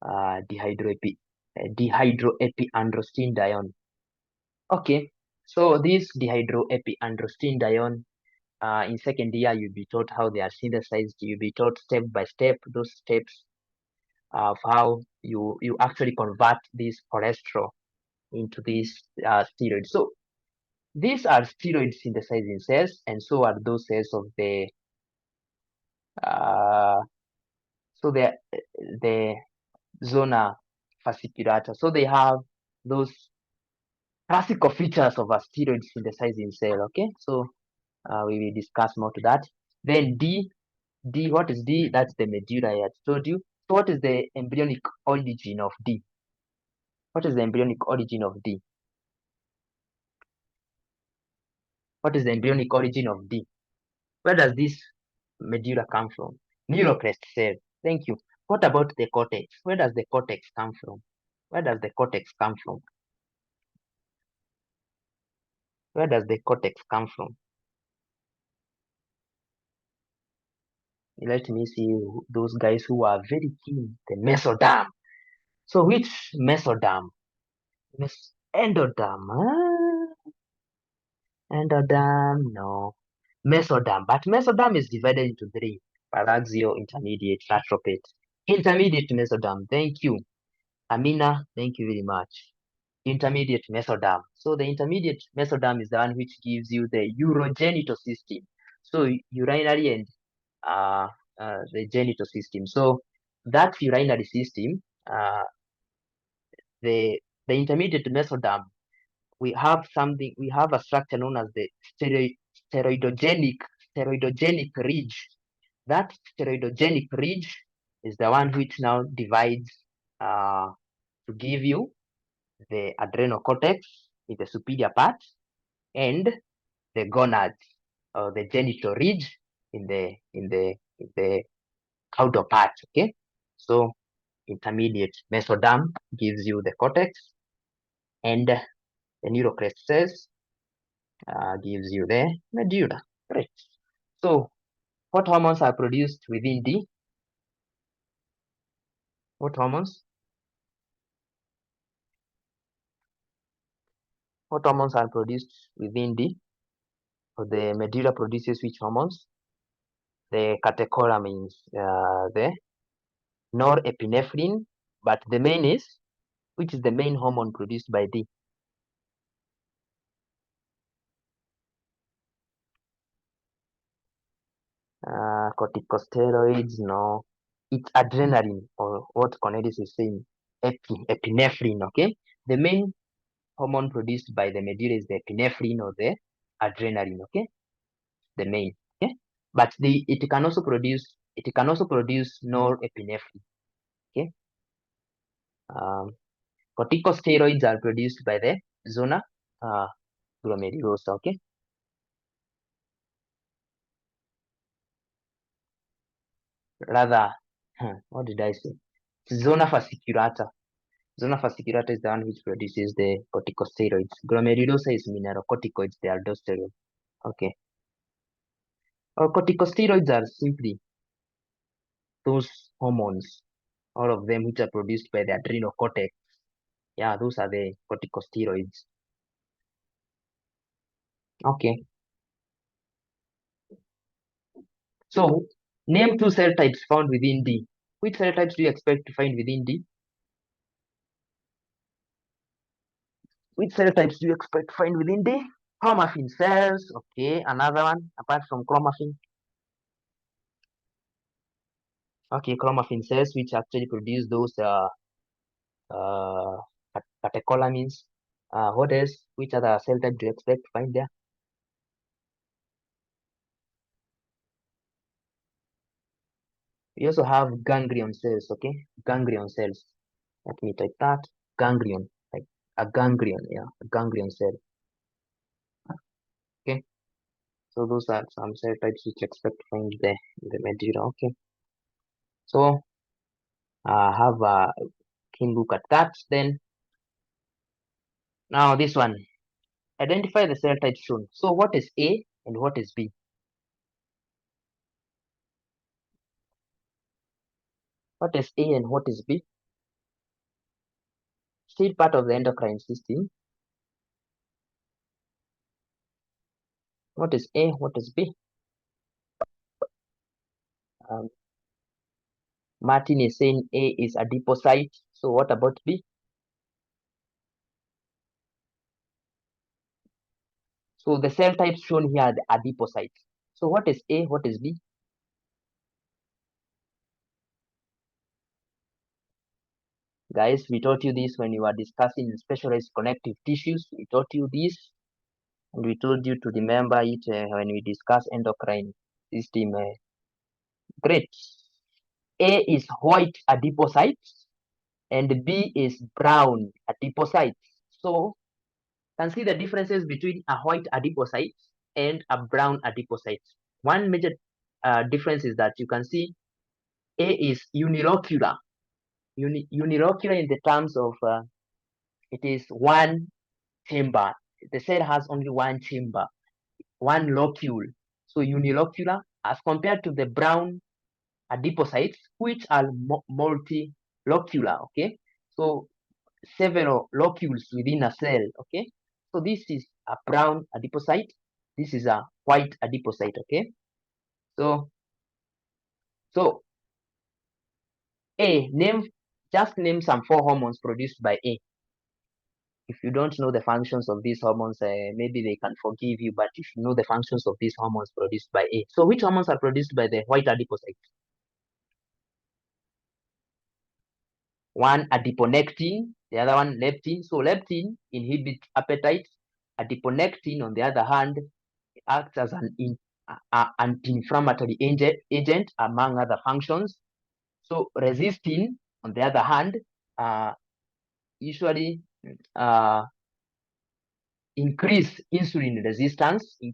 dehydroepiandrostenedione. Okay, so this dehydroepiandrostenedione, in second year, you'll be taught how they are synthesized. You'll be taught step by step those steps of how you actually convert this cholesterol into these steroids. So these are steroid synthesizing cells, and so are those cells of uh, the the zona fasciculata. So they have those classical features of a steroid synthesizing cell. Okay, so we will discuss more to that. Then D, what is D? That's the medulla I had told you. So what is the embryonic origin of D? What is the embryonic origin of D? What is the embryonic origin of D? Where does this medulla come from? Neurocrest cell. Thank you. What about the cortex? Where does the cortex come from? Where does the cortex come from? Where does the cortex come from? Let me see those guys who are very keen. The mesoderm. So which mesoderm? Endoderm. Endoderm, no. Mesoderm. But mesoderm is divided into three. Paraxial, intermediate, latropate. Intermediate mesoderm. Thank you. Amina, thank you very much. Intermediate mesoderm. So the intermediate mesoderm is the one which gives you the urogenital system. So urinary and the genital system. So that urinary system, the intermediate mesoderm we have a structure known as the steroidogenic ridge. That steroidogenic ridge is the one which now divides to give you the adrenal cortex in the superior part and the gonads or the genital ridge in the outer part. Okay, so intermediate mesoderm gives you the cortex, and the neurocrestes gives you the medulla. Right. So, what hormones are produced within D? What hormones? What hormones are produced within D? So the medulla produces which hormones? The catecholamines, the norepinephrine, but the main is, which is the main hormone produced by D? Corticosteroids, no. It's adrenaline, or what Cornelis is saying, epinephrine, okay? The main hormone produced by the medulla is the epinephrine or the adrenaline, okay? The main, okay? But it can also produce norepinephrine, okay? Corticosteroids are produced by the zona glomerulosa, okay? Rather, what did I say? Zona fasciculata. Zona fasciculata is the one which produces the corticosteroids. Glomerulosa is mineralocorticoids, the aldosterone. Okay. Corticosteroids are simply those hormones, all of them which are produced by the adrenal cortex. Yeah, those are the corticosteroids. Okay. So, name two cell types found within D. Which cell types do you expect to find within D? Which cell types do you expect to find within D? Chromaffin cells. Okay, another one apart from chromaffin. Okay, chromaffin cells which actually produce those uh, catecholamines. What else? Which other cell type do you expect to find there? We also have ganglion cells. Okay, ganglion cells. Let me type that. Ganglion, like a ganglion. Yeah, a ganglion cell. Okay. So those are some cell types which you expect to find the medulla. Okay. So have a keen look at that. Then now this one. Identify the cell types shown. So what is A and what is B? What is A and what is B? Still part of the endocrine system. What is A? What is B? Um, Martin is saying A is adipocyte. So what about B? So the cell types shown here are the adipocytes. So what is A? What is B? Guys, we taught you this when we were discussing specialized connective tissues. We taught you this, and we told you to remember it when we discuss endocrine system. Great. A is white adipocytes and B is brown adipocytes. So can see the differences between a white adipocyte and a brown adipocyte. One major difference is that you can see A is unilocular. Unilocular in the terms of it is one chamber. The cell has only one chamber, one locule. So unilocular as compared to the brown adipocytes, which are multilocular. Okay, so several locules within a cell. Okay, so this is a brown adipocyte, this is a white adipocyte. Okay, so A, name some four hormones produced by A. If you don't know the functions of these hormones, maybe they can forgive you, but if you know the functions of these hormones produced by A. So which hormones are produced by the white adipocyte? One, adiponectin. The other one, leptin. So leptin inhibits appetite. Adiponectin, on the other hand, acts as an anti-inflammatory agent, among other functions. So resistin, on the other hand, usually increase the insulin resistance to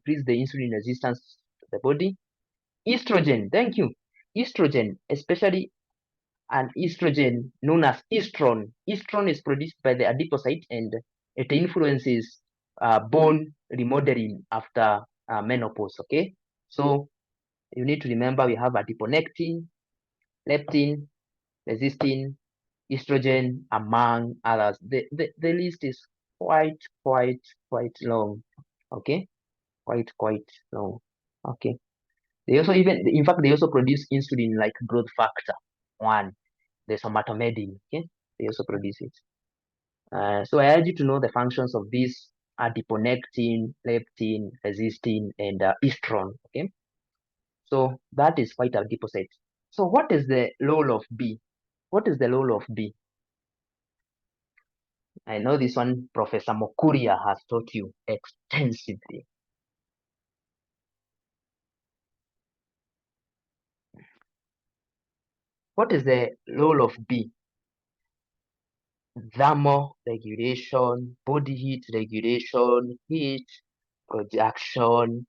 the body. Estrogen, thank you. Estrogen, especially an estrogen known as estrone. Estrone is produced by the adipocyte and it influences bone remodeling after menopause. Okay, so you need to remember we have adiponectin, leptin, resistin, estrogen, among others. The list is quite long. Okay, quite long. Okay. They also in fact, they also produce insulin like growth factor 1, the somatomedin. Okay, they also produce it. So I urge you to know the functions of these adiponectin, leptin, resistin, and estrone. Okay, so that is quite adipocyte. So what is the role of B? What is the role of B? I know this one Professor Mokuria has taught you extensively. What is the role of B? Thermoregulation, body heat regulation, heat projection,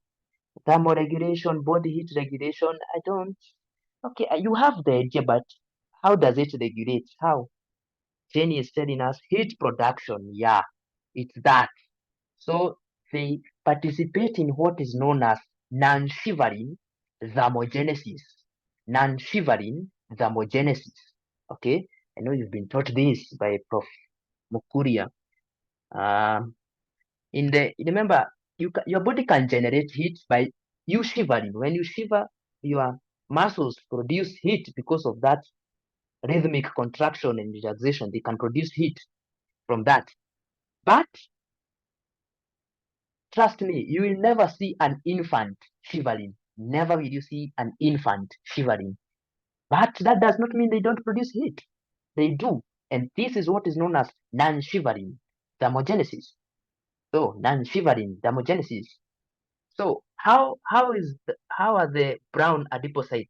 thermoregulation, body heat regulation. I don't. Okay, you have the idea, but how does it regulate? How? Jenny is telling us heat production. Yeah, it's that. So they participate in what is known as non-shivering thermogenesis. Non-shivering thermogenesis. Okay, I know you've been taught this by Prof. Mukuria. Remember, your body can generate heat by you shivering. When you shiver, your muscles produce heat because of that rhythmic contraction and relaxation. They can produce heat from that. But trust me, you will never see an infant shivering. Never will you see an infant shivering. But that does not mean they don't produce heat. They do. And this is what is known as non-shivering thermogenesis. So non-shivering thermogenesis. So how are the brown adipocytes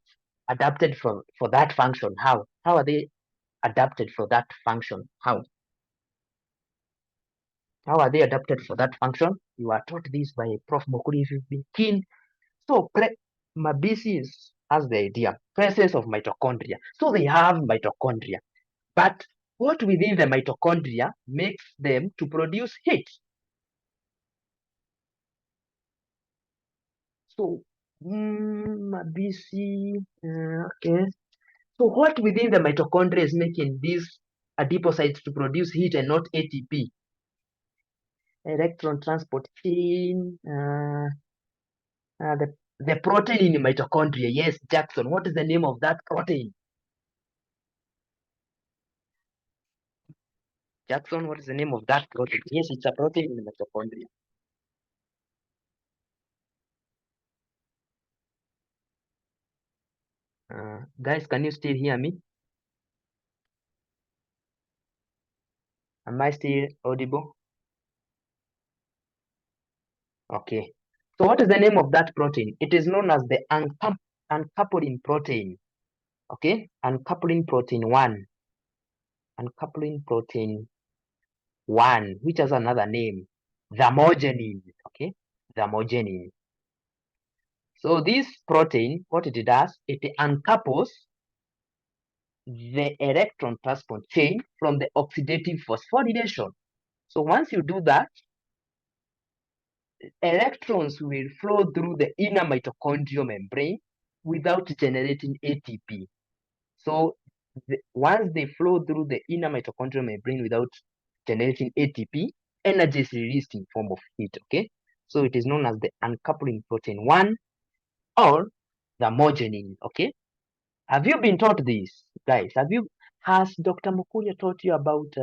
adapted for that function? How are they adapted for that function? How are they adapted for that function? You are taught this by Prof. Mokuri if you've been keen. So Mabisi has the idea, presence of mitochondria. So they have mitochondria. But what within the mitochondria makes them to produce heat? So Mabisi, okay. So what within the mitochondria is making these adipocytes to produce heat and not ATP? Electron transport chain, the protein in mitochondria. Yes, Jackson. What is the name of that protein? Jackson, what is the name of that protein? Yes, it's a protein in mitochondria. Guys, can you still hear me? Am I still audible? Okay. So what is the name of that protein? It is known as the uncoupling protein. Okay, uncoupling protein 1. Uncoupling protein 1, which has another name, thermogenin. Okay, thermogenin. So this protein, what it does, it uncouples the electron transport chain from the oxidative phosphorylation. So once you do that, electrons will flow through the inner mitochondrial membrane without generating ATP. So once they flow through the inner mitochondrial membrane without generating ATP, energy is released in form of heat. Okay, so it is known as the uncoupling protein 1 or thermogenin. Okay, have you been taught this, guys? Has Dr. Mukuya taught you about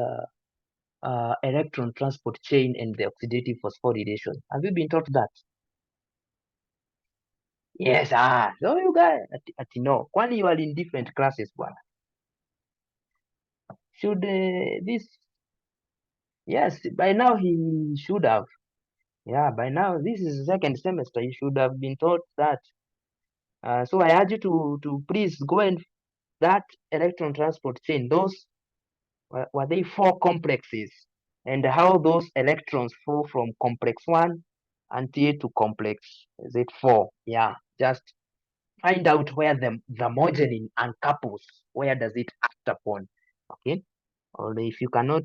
electron transport chain and the oxidative phosphorylation? Have you been taught that? Yes, so you guys, no, kwani you are in different classes, bwana. Should this Yes, by now he should have. Yeah, by now this is second semester. He should have been taught that. So I urge you to please go and that electron transport chain. Those were they four complexes, and how those electrons flow from complex one until to complex is it four? Yeah, just find out where the mogenin uncouples. Where does it act upon? Okay, or if you cannot,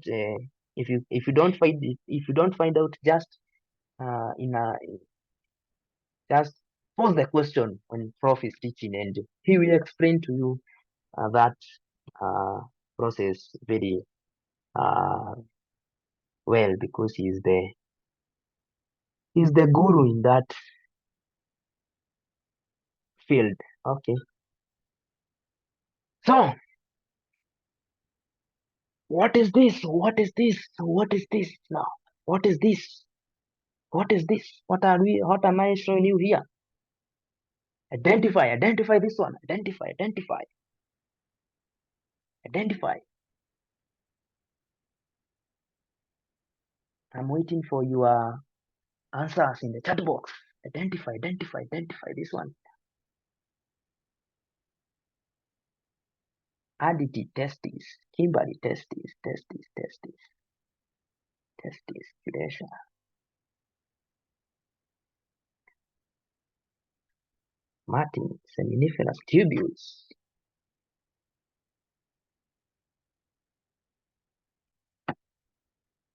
if you don't find it, if you don't find out, just in a just pose the question when prof is teaching, and he will explain to you that uh, process very uh, well, because he's the guru in that field. Okay, so what is this? What is this? What is this now? What is this? What is this? What are we? What am I showing you here? Identify, identify this one. Identify, identify, identify. I'm waiting for your answers in the chat box. Identify, identify, identify this one. Aditi testes, Kimberly testes, testes, testes, testes, Judaisha, Martin, seminiferous tubules,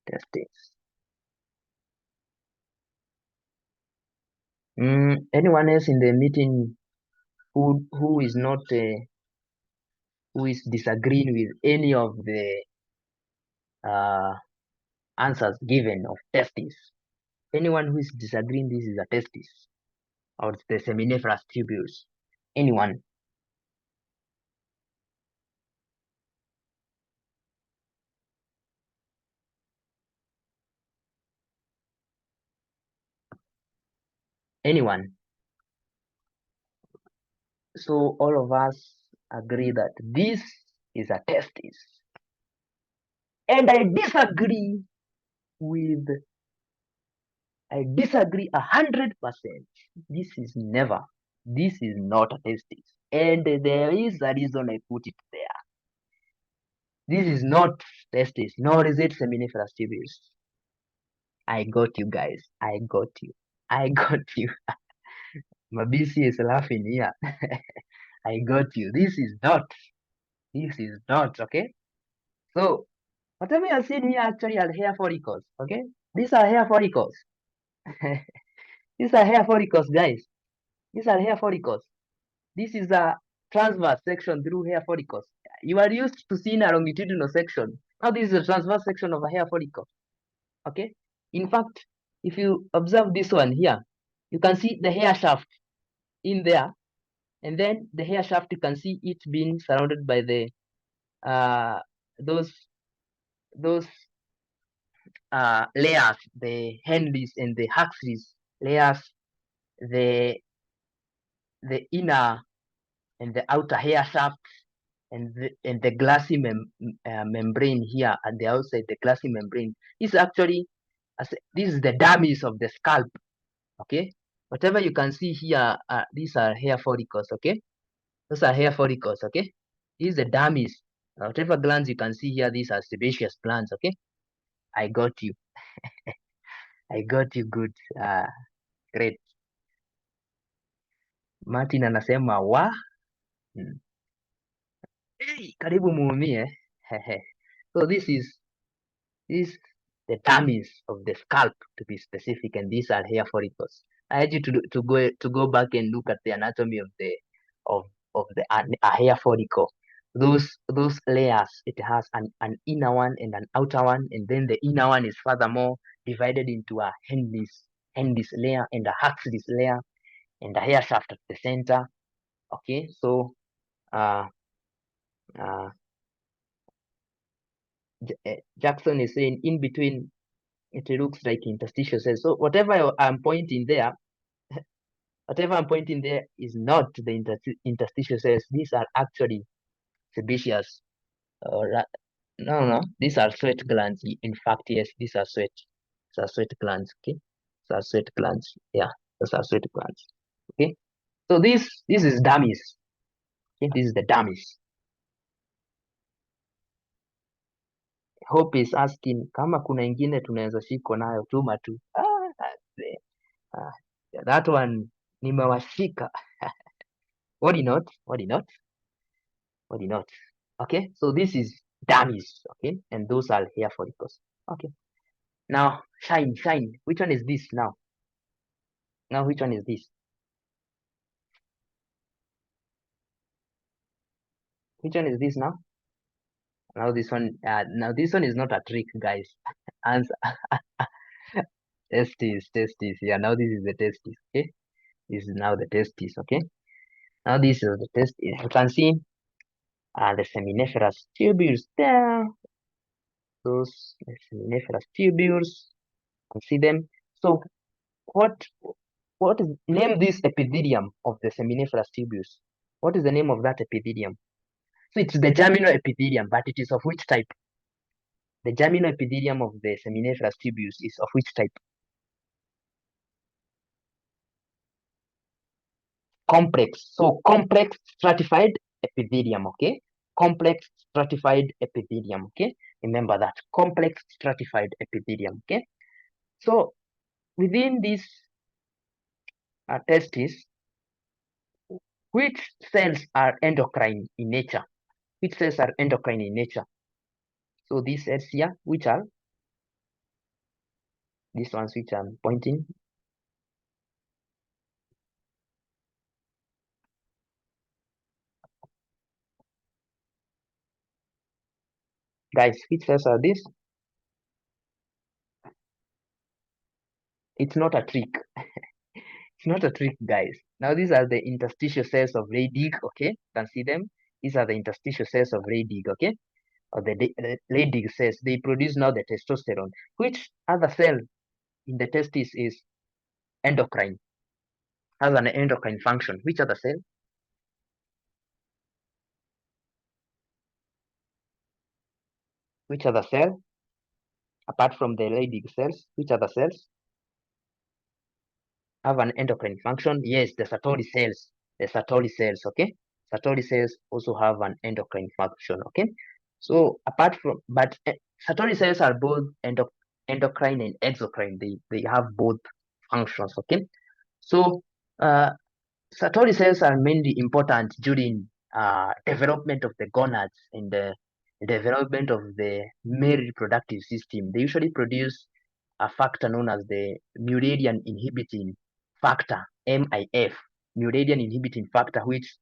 testes. Anyone else in the meeting who is not who is disagreeing with any of the uh, answers given of testes? Anyone who is disagreeing this is a testis or it's the seminiferous tubules? Anyone? Anyone? So all of us agree that this is a testis, and with I disagree 100%. This is never. This is not a testis, and there is a reason I put it there. This is not testis, nor is it seminiferous tubules. I got you guys. I got you. I got you. Mabisi is laughing here. I got you. This is not. This is not. Okay. So whatever you're seeing here actually are hair follicles. Okay. These are hair follicles. These are hair follicles, guys. These are hair follicles. This is a transverse section through hair follicles. You are used to seeing a longitudinal section. Now this is a transverse section of a hair follicle. Okay. In fact, if you observe this one here, you can see the hair shaft in there, and then the hair shaft you can see it being surrounded by the uh, those those layers, the Henleys and the Huxleys layers, the inner and the outer hair shaft, and the glassy membrane here at the outside. The glassy membrane is actually this is the dermis of the scalp. Okay, whatever you can see here, these are hair follicles. Okay, those are hair follicles. Okay, this is the dermis. Whatever glands you can see here, these are sebaceous glands. Okay, I got you. I got you good. Great. Martin anasema wa. Hmm. Hey, karibu muumie. So this the dermis of the scalp to be specific, and these are hair follicles. I urge you to go back and look at the anatomy of the of a hair follicle. Those layers, it has an inner one and an outer one, and then the inner one is furthermore divided into a Henleys layer and a Huxley's layer and a hair shaft at the center. Okay, so uh, uh, Jackson is saying in between it looks like interstitial cells. So I'm pointing there, whatever I'm pointing there is not the interstitial cells. These are actually sebaceous. Uh, No. These are sweat glands. In fact, yes, these are sweat. These are sweat glands. Okay. These are sweat glands. Yeah, those are sweat glands. Okay. So this is dummies. Okay, this is the dummies. Hope is asking kama kuna ingine tunaweza shiko nayo tuma tu. Ah, that one nimewashika. What not? What not? What not? Okay, so this is dummies. Okay, and those are hair follicles. Okay, now shine. Which one is this now? Now which one is this? Which one is this now? Now this one. Now this one is not a trick, guys. Answer. Testes. Yeah, now this is the testes. Okay, this is now the testes. Okay, now this is the testes. You can see the seminiferous tubules there. Those seminiferous tubules. You can see them. So what what is name this epithelium of the seminiferous tubules? What is the name of that epithelium? So it's the germinal epithelium, but it is of which type? The germinal epithelium of the seminiferous tubules is of which type? Complex. So complex stratified epithelium, okay? Complex stratified epithelium, okay? Remember that. Complex stratified epithelium, okay? So within this testis, which cells are endocrine in nature? Which cells are endocrine in nature? So these cells here, which are these ones which I'm pointing? Guys, which cells are these? It's not a trick. It's not a trick, guys. Now these are the interstitial cells of Leydig, okay? You can see them. These are the interstitial cells of Leydig, okay? Or the Leydig cells. They produce now the testosterone. Which other cell in the testis is endocrine? Has an endocrine function. Which other cell? Which other cell? Apart from the Leydig cells, which other cells have an endocrine function? Yes, the Satori cells. The Satori cells, okay? Satori cells also have an endocrine function, okay? So apart from, but Satori cells are both endocrine and exocrine. They have both functions, okay? So uh, Satori cells are mainly important during development of the gonads and the development of the male reproductive system. They usually produce a factor known as the Mullerian inhibiting factor, MIF, Mullerian inhibiting factor, which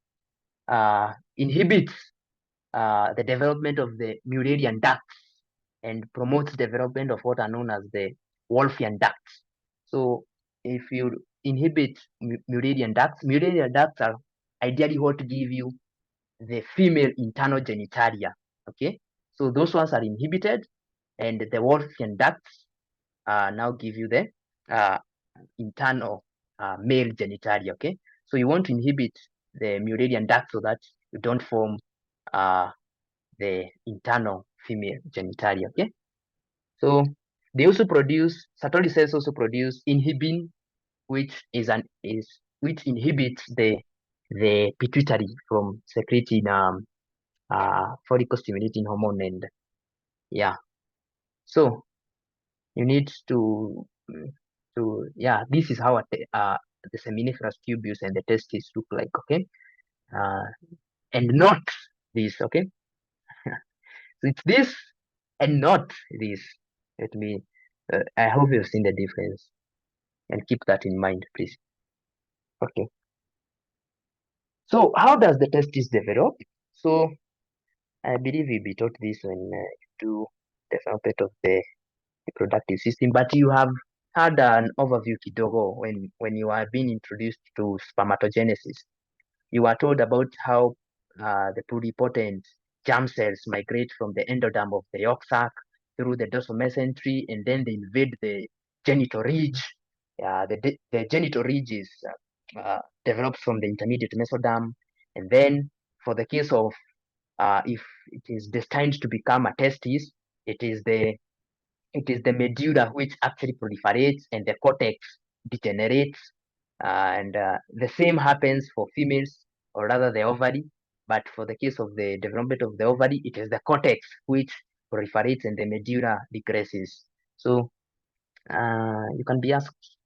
inhibits the development of the Mullerian ducts and promotes development of what are known as the Wolffian ducts. So if you inhibit Mullerian ducts are ideally what give you the female internal genitalia. Okay, so those ones are inhibited, and the Wolffian ducts now give you the uh, internal male genitalia. Okay, so you want to inhibit the Mullerian duct so that you don't form uh, the internal female genitalia. Okay, so they also produce Satori cells also produce inhibin, which which inhibits the pituitary from secreting follicle stimulating hormone, and yeah, so you need to yeah, this is how the seminiferous tubules and the testes look like, okay, uh, and not this, okay. So it's this and not this. Let me. I hope you've seen the difference and keep that in mind, please. Okay. So how does the testis develop? So I believe you'll be taught this when you do development of the reproductive system, but you have had an overview kidogo when you are being introduced to spermatogenesis. You are told about how the pluripotent germ cells migrate from the endoderm of the yolk sac through the dorsal mesentery, and then they invade the genital ridge. The genital ridge is developed from the intermediate mesoderm, and then for the case of if it is destined to become a testis, it is the medulla which actually proliferates and the cortex degenerates. And the same happens for females, or rather the ovary. But for the case of the development of the ovary, it is the cortex which proliferates and the medulla decreases. So you can be asked,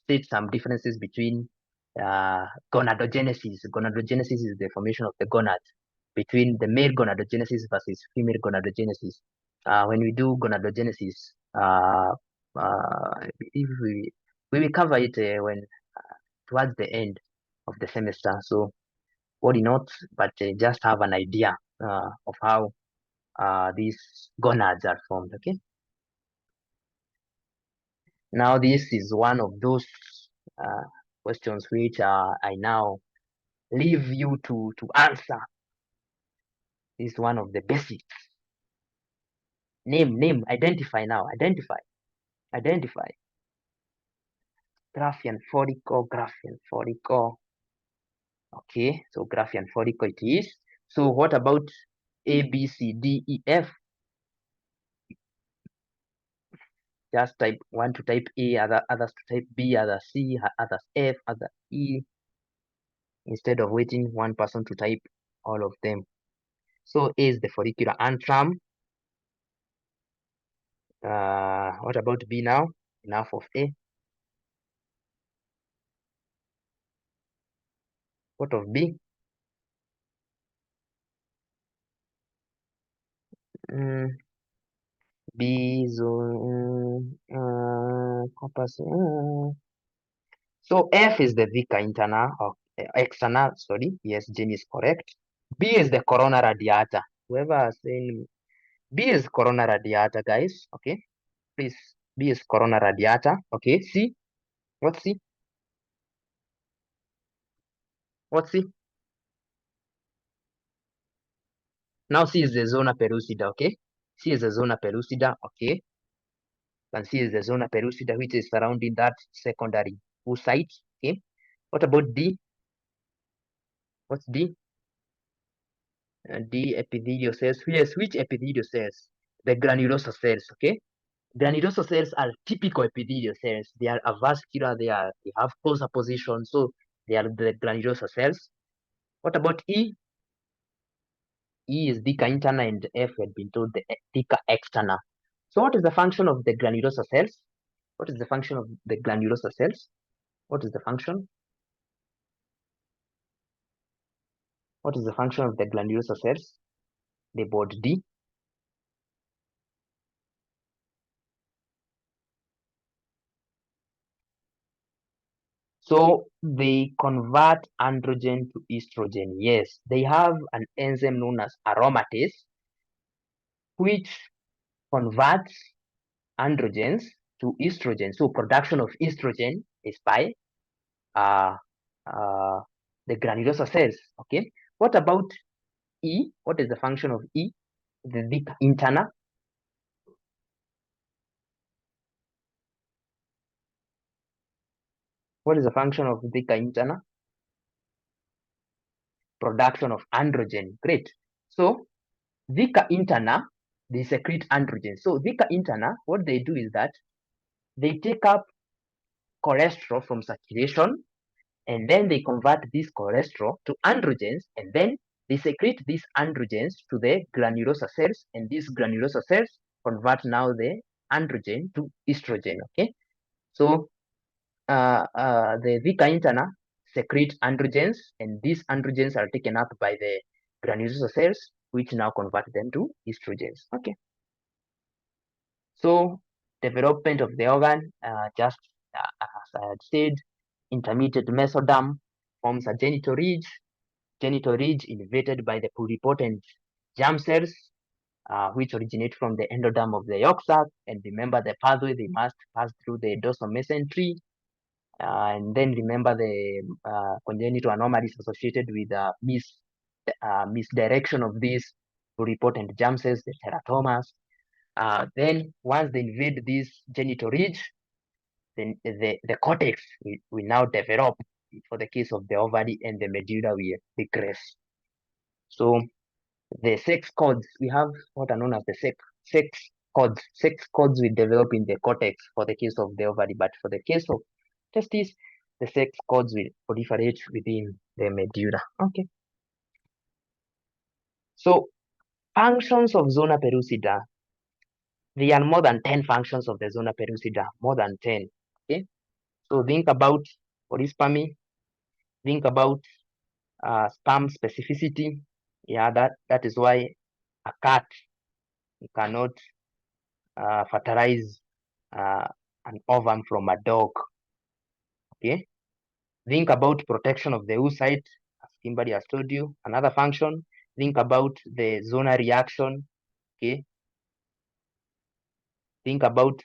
state some differences between gonadogenesis. Gonadogenesis is the formation of the gonad, between the male gonadogenesis versus female gonadogenesis. When we do gonadogenesis, if we will cover it when towards the end of the semester. So worry not, but just have an idea of how these gonads are formed. Okay. Now this is one of those uh, questions which I now leave you to answer. This is one of the basics. Name, identify now, identify. Graphian follicle, Graphian follicle. Okay, so Graphian follicle it is. So what about A, B, C, D, E, F? Just type one to type A, others to type B, others C, others F, others E, instead of waiting one person to type all of them. So A is the follicular antrum. What about B now? Enough of A. What of B? B zone corpus. So F is the Vika interna or externa. Sorry, yes, Jenny is correct. B is the corona radiata. Whoever is saying B is corona radiata, guys. Okay, please. B is corona radiata. Okay, C. What's C? What's C? Now C is the zona pellucida. Okay, C is the zona pellucida. Okay, can see is the zona pellucida which is surrounding that secondary oocyte. Okay, what about D? What's D? D epithelial cells. Yes, which epithelial cells? The granulosa cells. Okay, granulosa cells are typical epithelial cells. They are avascular. They have closer position, so they are the granulosa cells. What about E? E is Dica interna, and F had been told the Dica externa. So what is the function of the granulosa cells? What is the function of the granulosa cells? What is the function? What is the function of the granulosa cells? The board D. So they convert androgen to estrogen. Yes, they have an enzyme known as aromatase, which converts androgens to estrogen. So production of estrogen is by uh, uh, the granulosa cells. Okay. What about E? What is the function of E? The deep interna. What is the function of Zika interna? Production of androgen. Great. So Zika interna, they secrete androgen. So Zika interna, what they do is that they take up cholesterol from circulation, and then they convert this cholesterol to androgens, and then they secrete these androgens to the granulosa cells, and these granulosa cells convert now the androgen to estrogen. Okay, so the Zika interna secrete androgens, and these androgens are taken up by the granulosa cells, which now convert them to estrogens. Okay. So development of the organ, just as I had said, intermediate mesoderm forms a genital ridge. Genital ridge innervated by the pluripotent germ cells, which originate from the endoderm of the yolk sac. And remember the pathway, they must pass through the dorsal mesentery. And then remember the congenital anomalies associated with misdirection of these pluripotent germ cells, the teratomas. Then once they invade this genital ridge, then the cortex will now develop. For the case of the ovary and the medulla will regress. So the sex codes. We have what are known as the sex codes. Sex codes will develop in the cortex for the case of the ovary, but for the case of testes, the sex codes will proliferate within the medulla. Okay. So functions of zona pellucida. There are more than 10 functions of the zona pellucida. More than 10. Okay. So think about polyspermy. Think about sperm specificity. Yeah, that is why a cat cannot fertilize an ovum from a dog. Okay. Think about protection of the oocyte, as Kimberly has told you. Another function. Think about the zona reaction. Okay. Think about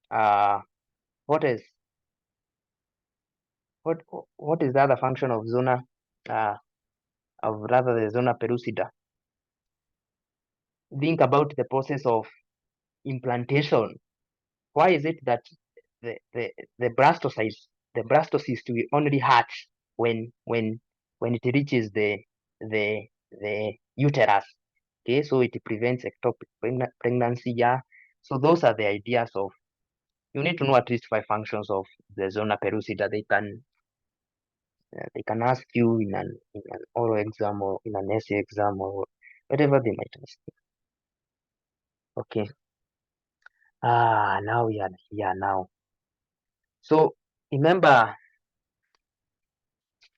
uh, what is what is the other function of zona uh, of rather the zona pellucida. Think about the process of implantation. Why is it that the blastocyst will only hatch when it reaches the uterus? Okay, so it prevents ectopic pregnancy. Yeah, so those are the ideas of. You need to know at least 5 functions of the zona pellucida. They can ask you in an oral exam or in an essay exam or whatever they might ask you. Okay. Now we are here now. So remember,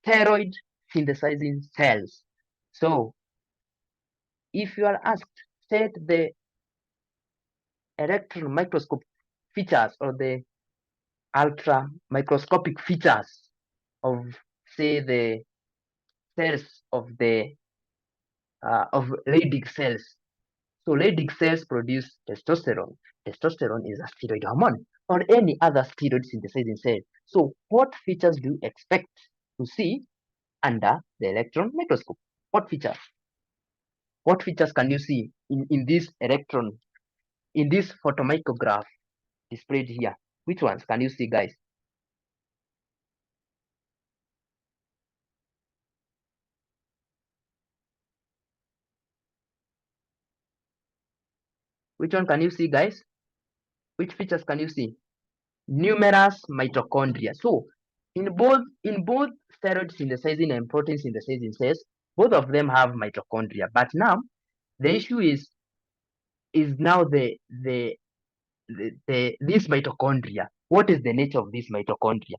steroid synthesizing cells. So if you are asked, state the electron microscope features or the ultra microscopic features of, say, the cells of Leydig cells. So Leydig cells produce testosterone. Testosterone is a steroid hormone or any other steroid synthesizing cell. So what features do you expect to see under the electron microscope? What features? What features can you see in this electron, in this photomicrograph displayed here? Which ones can you see, guys? Which one can you see, guys? Which features can you see? Numerous mitochondria. So in both steroid synthesizing and protein synthesizing cells, both of them have mitochondria. But now the issue is now this mitochondria. What is the nature of this mitochondria?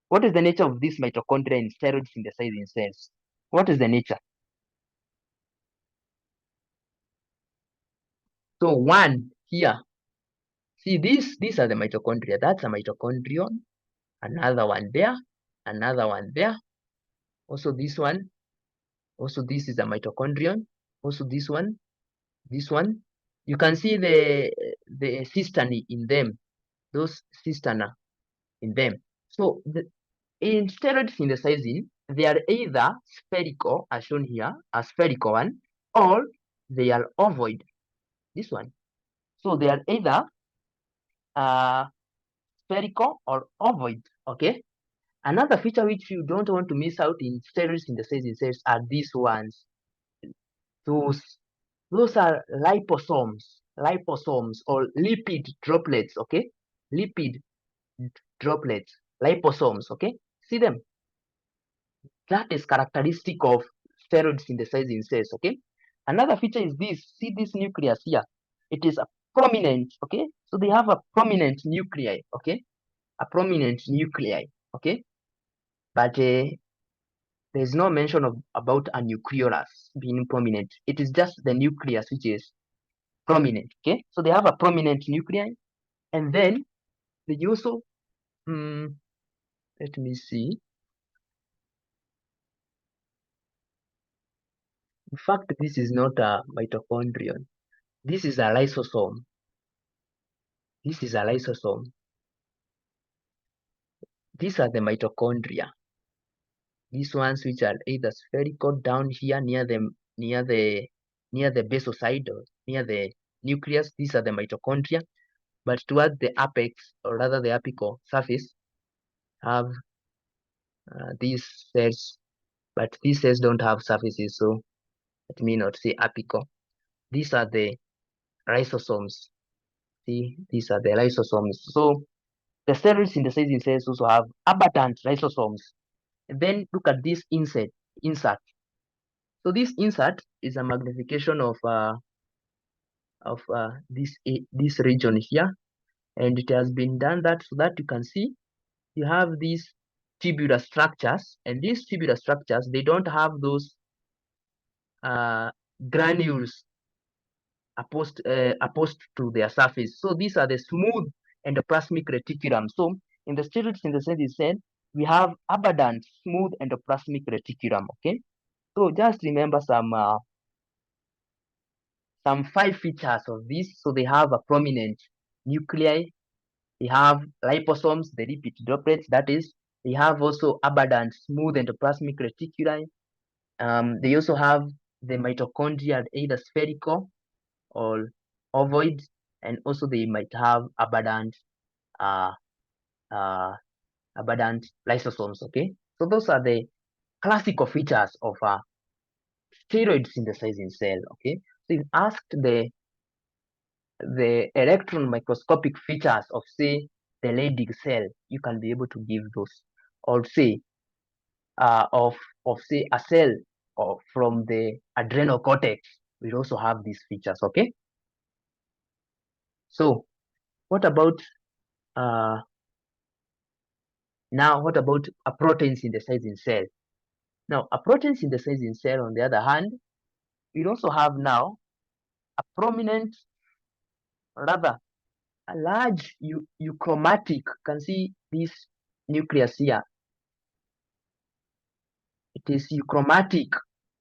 What is the nature of this mitochondria in steroid synthesizing cells? What is the nature? So one here, see these are the mitochondria. That's a mitochondrion, another one there, another one there. Also this one, also this is a mitochondrion. Also this one. You can see the cisternae in them, those cisterna in them. So in steroid synthesizing, they are either spherical, as shown here, a spherical one, or they are ovoid, this one. So they are either uh, spherical or ovoid, okay? Another feature which you don't want to miss out in steroid synthesizing cells are these ones. Those those are liposomes or lipid droplets, okay? Lipid droplets, liposomes, okay? See them? That is characteristic of steroid synthesizing cells, okay? Another feature is this. See this nucleus here? It is a prominent, okay? So they have a prominent nuclei, okay? A prominent nuclei, okay? But there's no mention about a nucleolus being prominent. It is just the nucleus which is prominent, okay? So they have a prominent nuclei, and then they also, let me see. In fact, this is not a mitochondrion. This is a lysosome. This is a lysosome. These are the mitochondria. These ones which are either spherical down here near the basal side or near the nucleus. These are the mitochondria. But towards the apex, or rather the apical surface, have these cells. But these cells don't have surfaces, so let me not say apical. These are the lysosomes. See, these are the lysosomes. So the cell synthesizing cells also have abundant lysosomes. And then look at this insert. So this insert is a magnification of this region here, and it has been done that so that you can see you have these tubular structures, and these tubular structures, they don't have those granules opposed to their surface. So these are the smooth endoplasmic reticulum. So in the steroid synthesis cell, we have abundant smooth endoplasmic reticulum. Okay, so just remember some 5 features of this. So they have a prominent nuclei, they have liposomes, the lipid droplets, that is, they have also abundant smooth endoplasmic reticuli. They also have the mitochondria, either spherical or ovoid, and also they might have uh, uh, abundant lysosomes. Okay, so those are the classical features of a steroid synthesizing cell. Okay, so if asked the electron microscopic features of, say, the Leydig cell, you can be able to give those. Or say of say a cell from the adrenal cortex will also have these features. Okay, so what about uh now what about a protein synthesizing cell? Now a protein synthesizing cell, on the other hand, will also have now a prominent, rather a large euchromatic, can see this nucleus here, it is euchromatic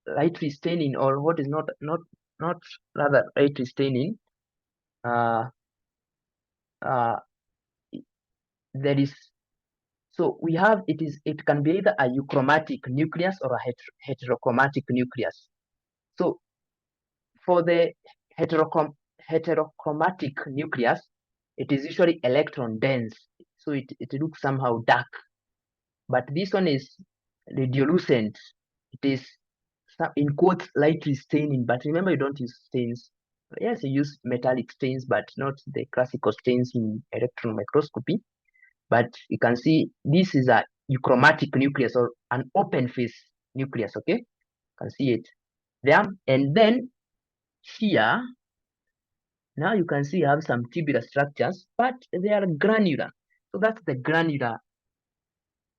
light staining, or what is not rather light staining. uh uh there is, so we have, it can be either a euchromatic nucleus or a heterochromatic nucleus. So for the heterochromatic nucleus, it is usually electron dense, so it looks somehow dark. But this one is radiolucent. It is in quotes lightly staining, but remember, you don't use stains. Yes, you use metallic stains, but not the classical stains in electron microscopy. But you can see this is a euchromatic nucleus, or an open face nucleus. Okay, you can see it there. And then here, now you can see you have some tubular structures, but they are granular. So that's the granular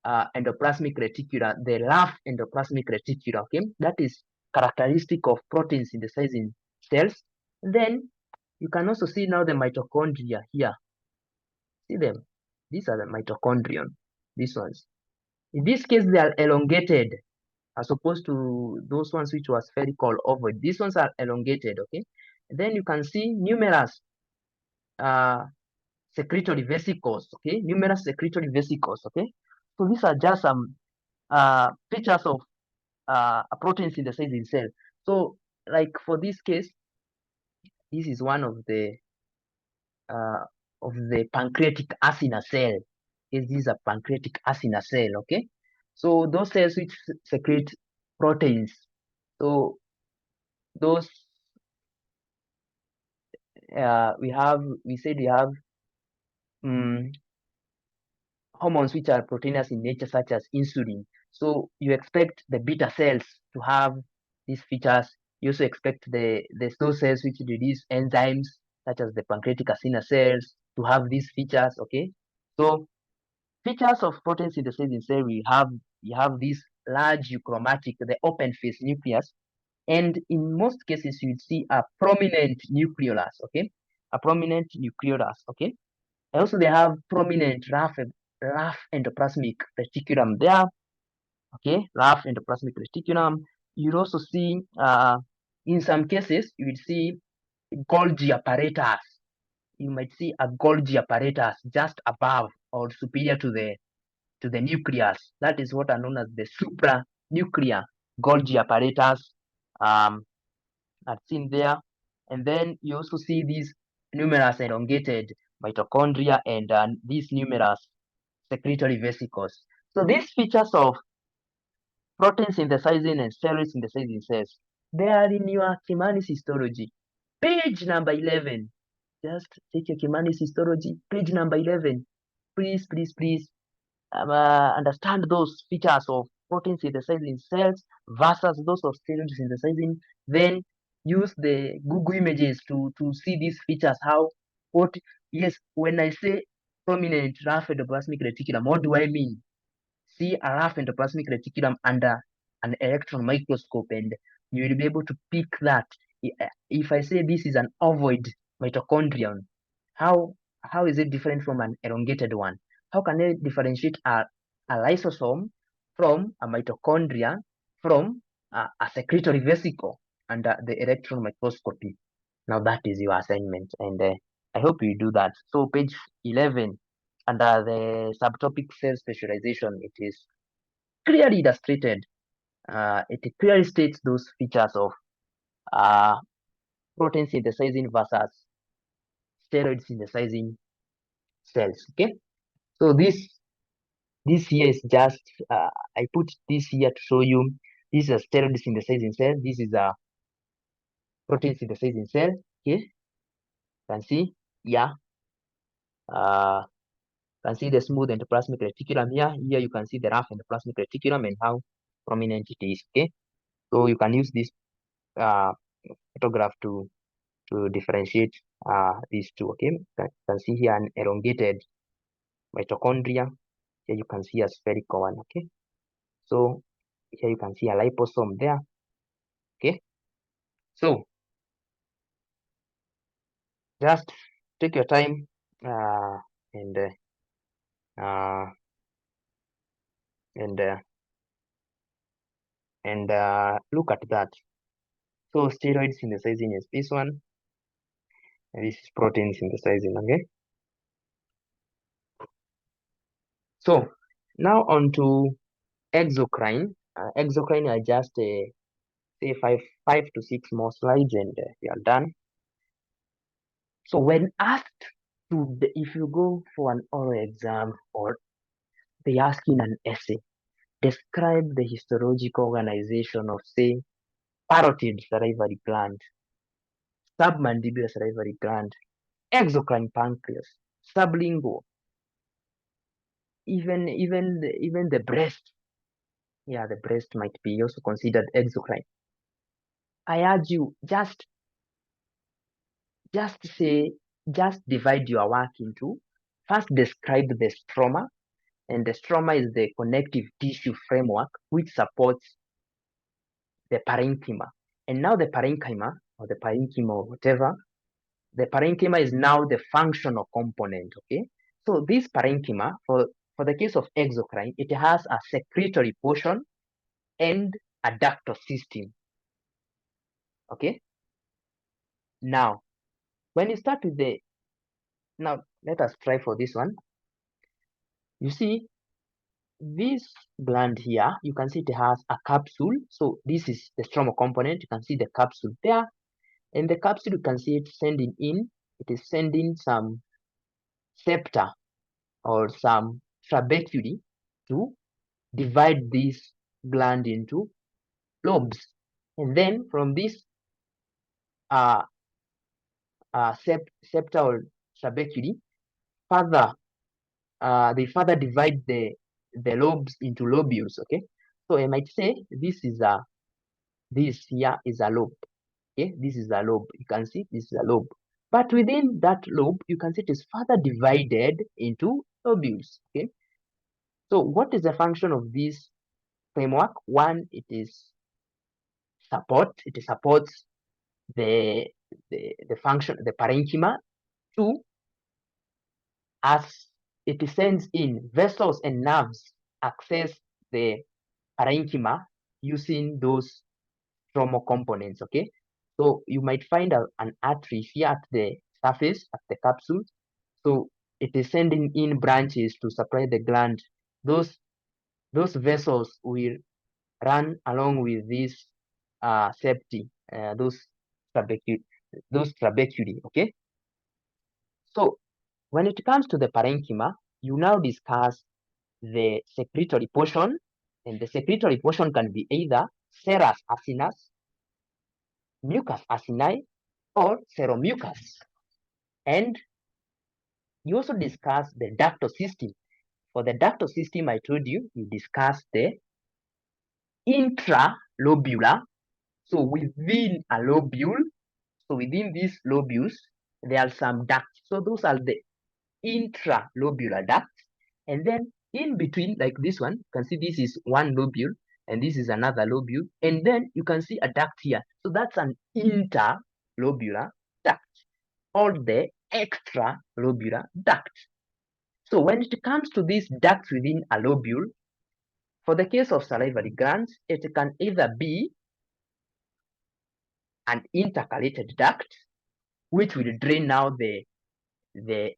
endoplasmic reticulum, the rough endoplasmic reticulum. Okay, that is characteristic of protein synthesizing cells. Then you can also see now the mitochondria here. See them? These are the mitochondrion. These ones. In this case, they are elongated as opposed to those ones which was spherical ovoid. These ones are elongated. Okay. And then you can see numerous uh, secretory vesicles. Okay, numerous secretory vesicles. Okay. So these are just some features of a protein synthesizing cell. So, like for this case, this is one uh, of the pancreatic acinar cell. Yes, this is a pancreatic acinar cell. Okay, so those cells which secrete proteins. So those we said we have um, hormones which are proteinous in nature, such as insulin. So you expect the beta cells to have these features. You also expect those cells which release enzymes, such as the pancreatic acinar cells, to have these features. Okay, so features of protein synthesis in cell, we have this large euchromatic, the open face nucleus, and in most cases you would see a prominent nucleolus. Okay, a prominent nucleolus. Okay, also, they have prominent rough endoplasmic reticulum there. Okay, rough endoplasmic reticulum. You'll also see, in some cases, you will see Golgi apparatus. You might see a Golgi apparatus just above or superior to the nucleus. That is what are known as the supranuclear Golgi apparatus. Are seen there. And then you also see these numerous elongated mitochondria and these numerous secretory vesicles. So these features of protein synthesizing and steroid synthesizing cells, They are in your Kimani's histology. Page number 11. Just take your Kimani's histology, page number 11. Please, please, please understand those features of protein synthesizing cells versus those of steroid synthesizing. Then use the Google images to see these features. How, what, yes, when I say prominent rough endoplasmic reticulum, what do I mean? See a rough endoplasmic reticulum under an electron microscope, and you will be able to pick that. If I say this is an ovoid mitochondrion, how is it different from an elongated one? How can I differentiate a lysosome from a mitochondria from a secretory vesicle under the electron microscopy? Now that is your assignment, and I hope you do that. So page 11, under the subtopic cell specialization, it is clearly illustrated. It clearly states those features of uh, protein synthesizing versus steroid synthesizing cells. Okay, so this here is just I put this here to show you. This is a steroid synthesizing cell. This is a protein synthesizing cell. Okay, you can see, yeah. Can see the smooth endoplasmic reticulum here. Here you can see the rough endoplasmic reticulum and how prominent it is. Okay, so you can use this uh, photograph to differentiate these two. Okay, you can see here an elongated mitochondria. Here you can see a spherical one. Okay, so here you can see a liposome there. Okay, so just take your time and uh, and uh, and look at that. So steroid synthesizing is this one, and this is protein synthesizing. Okay, so now on to exocrine. Exocrine are just say five to six more slides, and we are done. So when asked if you go for an oral exam or they ask in an essay, describe the histological organization of, say, parotid salivary gland, submandibular salivary gland, exocrine pancreas, sublingual, even the breast. Yeah, the breast might be also considered exocrine. I urge you, just divide your work into, first describe the stroma, and the stroma is the connective tissue framework which supports the parenchyma. And now the parenchyma, or the parenchyma, or whatever, the parenchyma is now the functional component. Okay, so this parenchyma, for the case of exocrine, it has a secretory portion and a ductal system. Okay, now when you start with the, now let us try for this one. You see this gland here, you can see it has a capsule. So this is the stromal component. You can see the capsule there, and the capsule, you can see it sending in, it is sending some septa or some trabeculae to divide this gland into lobes. And then from this uh, septa or trabeculae, further they further divide the lobes into lobules. Okay, so I might say this here is a lobe. Okay, this is a lobe. You can see this is a lobe. But within that lobe, you can see it is further divided into lobules. Okay, so what is the function of this framework? One, it is support. It supports the function, the parenchyma. Two, as it sends in vessels and nerves access the parenchyma using those stromal components. Okay, so you might find an artery here at the surface at the capsule. So it is sending in branches to supply the gland. Those vessels will run along with these septi, those trabeculae. Okay, so when it comes to the parenchyma, you now discuss the secretory portion, and the secretory portion can be either serous acinus mucus acini or seromucus. And you also discuss the ductal system. For the ductal system, I told you, we discussed the intralobular. So within a lobule, so within these lobules, there are some ducts. So those are the intralobular ducts. And then in between, like this one, you can see this is one lobule and this is another lobule. And then you can see a duct here. So that's an interlobular duct or the extralobular duct. So when it comes to these ducts within a lobule, for the case of salivary glands, it can either be an intercalated duct, which will drain now the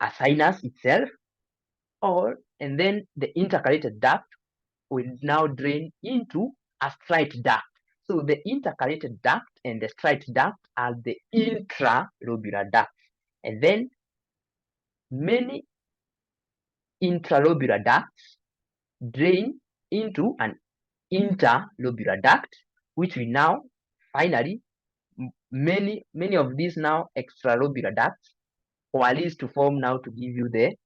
acinus itself, and then the intercalated duct will now drain into a straight duct. So the intercalated duct and the straight duct are the intralobular ducts. And then many intralobular ducts drain into an interlobular duct, which will now finally many of these now extralobular ducts coalesce to form now to give you the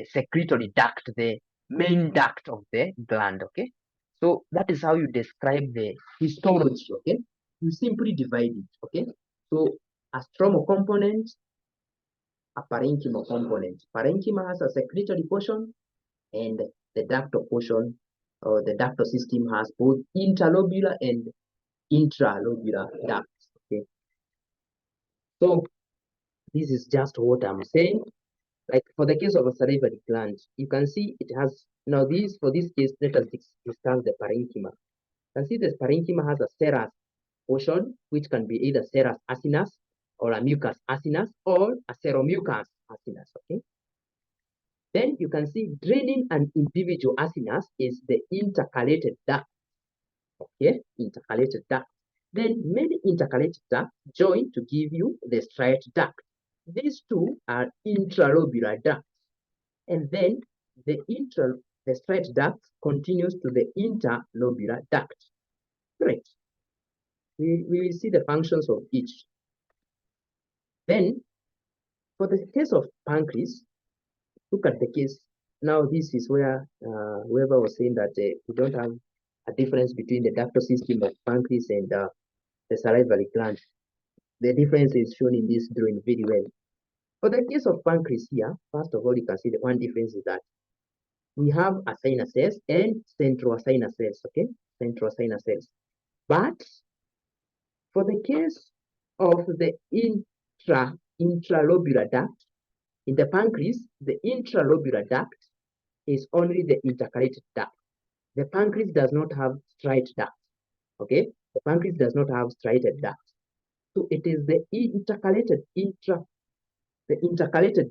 secretory duct, the main duct of the gland. Okay, so that is how you describe the histology. Okay, you simply divide it. Okay, so a stromal component, a parenchymal component. Parenchyma has a secretory portion, and the ductal portion or the ductal system has both interlobular and intralobular ducts. Okay, so this is just what I'm saying. Like for the case of a salivary gland, you can see it has now this for this case. Let us discuss the parenchyma. You can see the parenchyma has a serous portion, which can be either serous acinus or a mucus acinus or a seromucus acinus. Okay. Then you can see draining an individual acinus is the intercalated duct. Okay, intercalated duct. Then many intercalated ducts join to give you the straight duct. These two are intralobular ducts. And then the straight duct continues to the interlobular duct. Great. We will see the functions of each. Then, for the case of pancreas, look at the case. Now, this is where whoever was saying that we don't have a difference between the ductal system of pancreas and the salivary gland. The difference is shown in this drawing very well. For the case of pancreas here, first of all, you can see the one difference is that we have acinus cells and centroacinus cells, okay? Centroacinus cells. But for the case of the intralobular duct, in the pancreas, the intralobular duct is only the intercalated duct. The pancreas does not have straight duct, okay? The pancreas does not have straighted duct. So it is the intercalated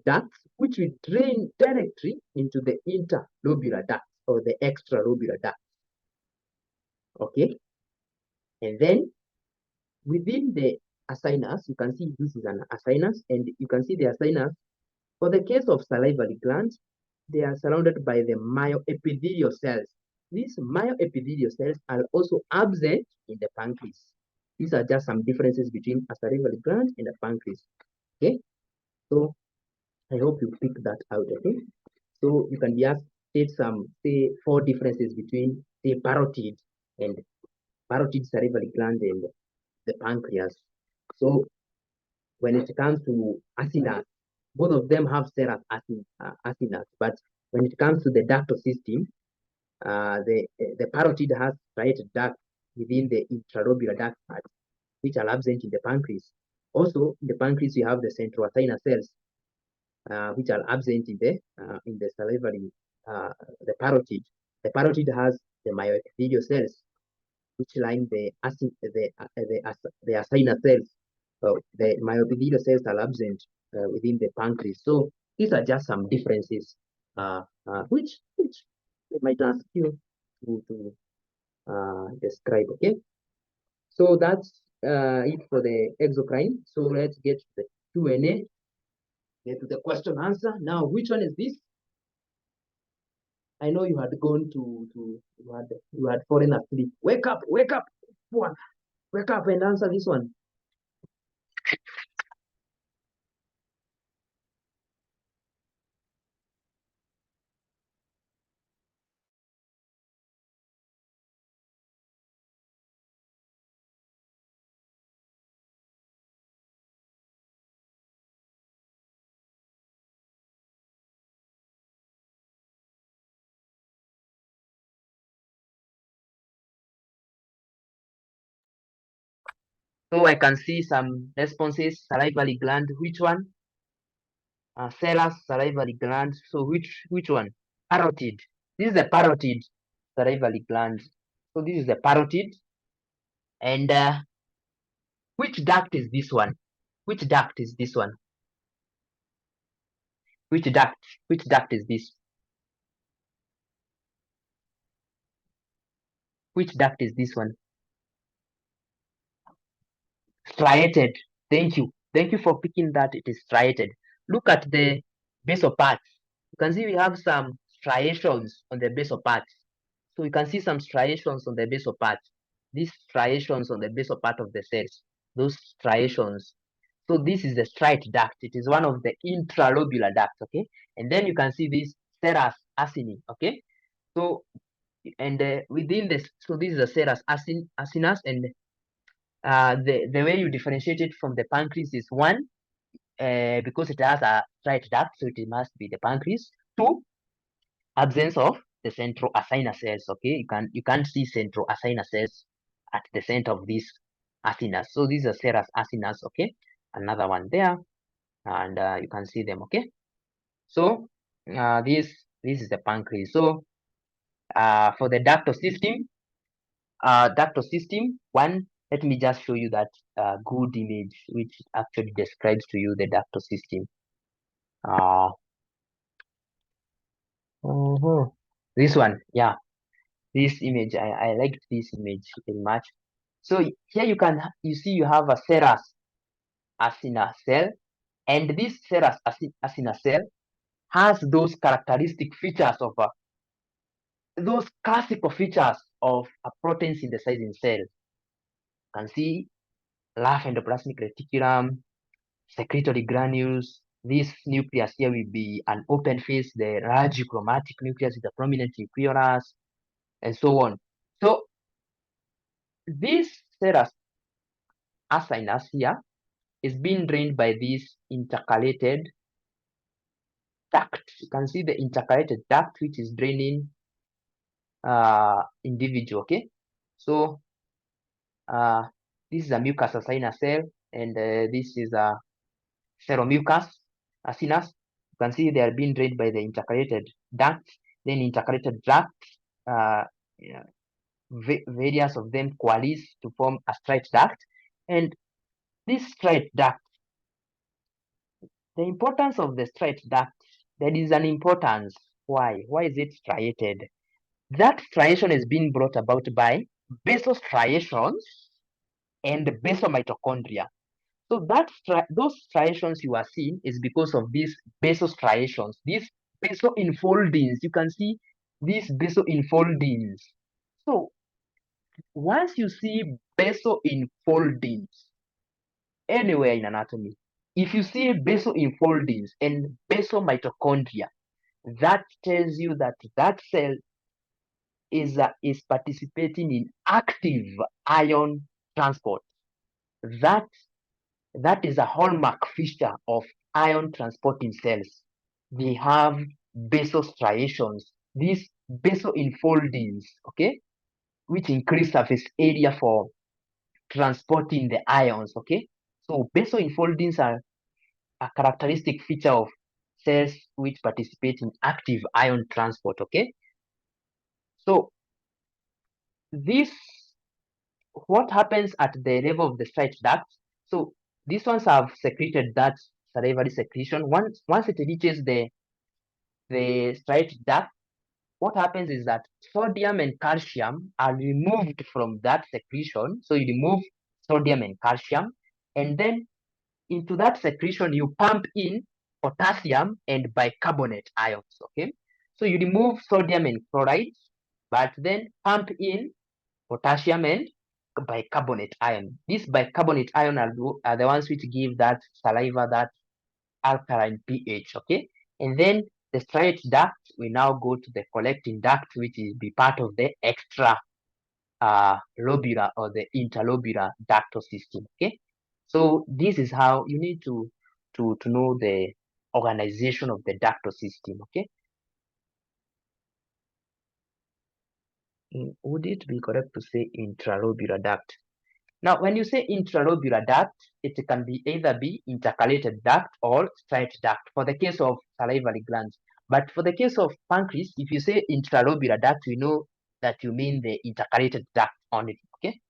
ducts which will drain directly into the interlobular duct or the extralobular duct. Okay, and then within the acinus, you can see this is an acinus, and you can see the acinus. For the case of salivary glands, they are surrounded by the myoepithelial cells. These myoepithelial cells are also absent in the pancreas. These are just some differences between a salivary gland and a pancreas. Okay, so I hope you pick that out. Okay, so you can just state some, say, 4 differences between, say, parotid salivary gland and the pancreas. So when it comes to acinus, both of them have serous acinus, but when it comes to the ductal system, the parotid has striated duct within the intralobular duct part, which are absent in the pancreas. Also, in the pancreas, you have the centroacinus cells, which are absent in the salivary, the parotid. The parotid has the myoepithelial cells, which line the acinus cells. So the myoepithelial cells are absent within the pancreas. So these are just some differences, which they might ask you to describe. Okay, so that's it for the exocrine. So let's get to the Q&A. Get to the question answer. Now, which one is this? I know you had gone you had fallen asleep. Wake up, wake up and answer this one. So I can see some responses. Salivary gland, which one? Sellus salivary gland. So which one? Parotid. This is the parotid salivary gland. So this is the parotid. And which duct is this one? Which duct is this one? Which duct? Which duct is this? Which duct is this one? Striated. Thank you. Thank you for picking that. It is striated. Look at the basal parts. You can see we have some striations on the basal parts. So you can see some striations on the basal part. These striations on the basal part of the cells. Those striations. So this is the striate duct. It is one of the intralobular ducts. Okay. And then you can see this serous acini. Okay. So and within this, so this is the serous acinus, and the way you differentiate it from the pancreas is one, because it has a striate duct, so it must be the pancreas. Two, absence of the central acinar cells. Okay, you can't see central acinar cells at the center of this acinus. So these are serous acinus. Okay, another one there, and you can see them. Okay, so this is the pancreas. So for the ductal system, one, let me just show you that good image which actually describes to you the ductal system. Uh, mhm. This one, yeah, this image, I liked this image very much. So here you see you have a serous acina cell, and this serous acina cell has those characteristic features of those classical features of a protein synthesizing cell. You can see large endoplasmic reticulum, secretory granules. This nucleus here will be an open phase, the radiochromatic nucleus with a prominent nucleolus, and so on. So this serous acinus here is being drained by this intercalated duct. You can see the intercalated duct which is draining individual. Okay, so this is a mucus acinus cell, and this is a seromucus acinus. You can see they are being drained by the intercalated duct. Then intercalated duct, yeah, various of them coalesce to form a striate duct. And this striate duct, the importance of the striate duct, there is an importance. Why? Why is it striated? That striation is being brought about by basal striations and basal mitochondria. So those striations you are seeing is because of these basal striations, these basal enfoldings. You can see these basal enfoldings. So once you see basal enfoldings anywhere in anatomy, if you see basal enfoldings and basal mitochondria, that tells you that that cell is participating in active ion transport. That that is a hallmark feature of ion transporting cells. They have basal striations, these basal enfoldings, okay, which increase surface area for transporting the ions, okay. So basal enfoldings are a characteristic feature of cells which participate in active ion transport, okay. So this, what happens at the level of the striate duct? So these ones have secreted that salivary secretion. Once it reaches the striate duct, what happens is that sodium and calcium are removed from that secretion. So you remove sodium and calcium, and then into that secretion you pump in potassium and bicarbonate ions. Okay, so you remove sodium and chloride, but then pump in potassium and bicarbonate ion. These bicarbonate ion are the ones which give that saliva that alkaline pH, okay? And then the striate duct, we now go to the collecting duct, which is be part of the extra lobular or the interlobular ductal system, okay? So this is how you need to know the organization of the ductal system, okay? Would it be correct to say intralobular duct? Now, when you say intralobular duct, it can be either be intercalated duct or straight duct for the case of salivary glands. But for the case of pancreas, if you say intralobular duct, we know that you mean the intercalated duct only. Okay.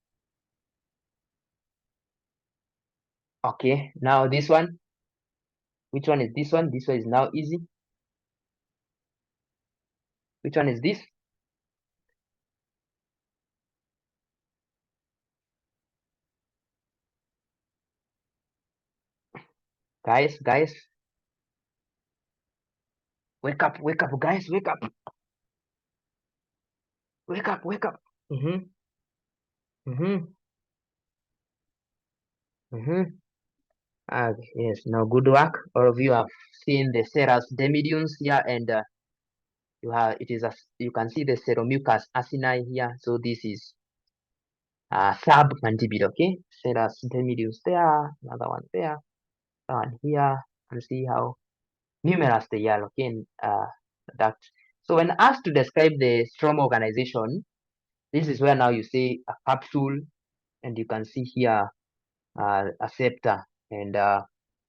Okay. Now this one. Which one is this one? This one is now easy. Which one is this? Guys, wake up, guys, wake up, wake up. Mm-hmm. Mm-hmm. Mm-hmm. Yes, now good work. All of you have seen the serous demidunes here, and you have it is as you can see the seromucus acini here. So this is submandibular, okay? Serous demidunes there, another one there, and here, and see how numerous they are, okay? And, that. So when asked to describe the stroma organization, this is where now you see a capsule, and you can see here a septa, and the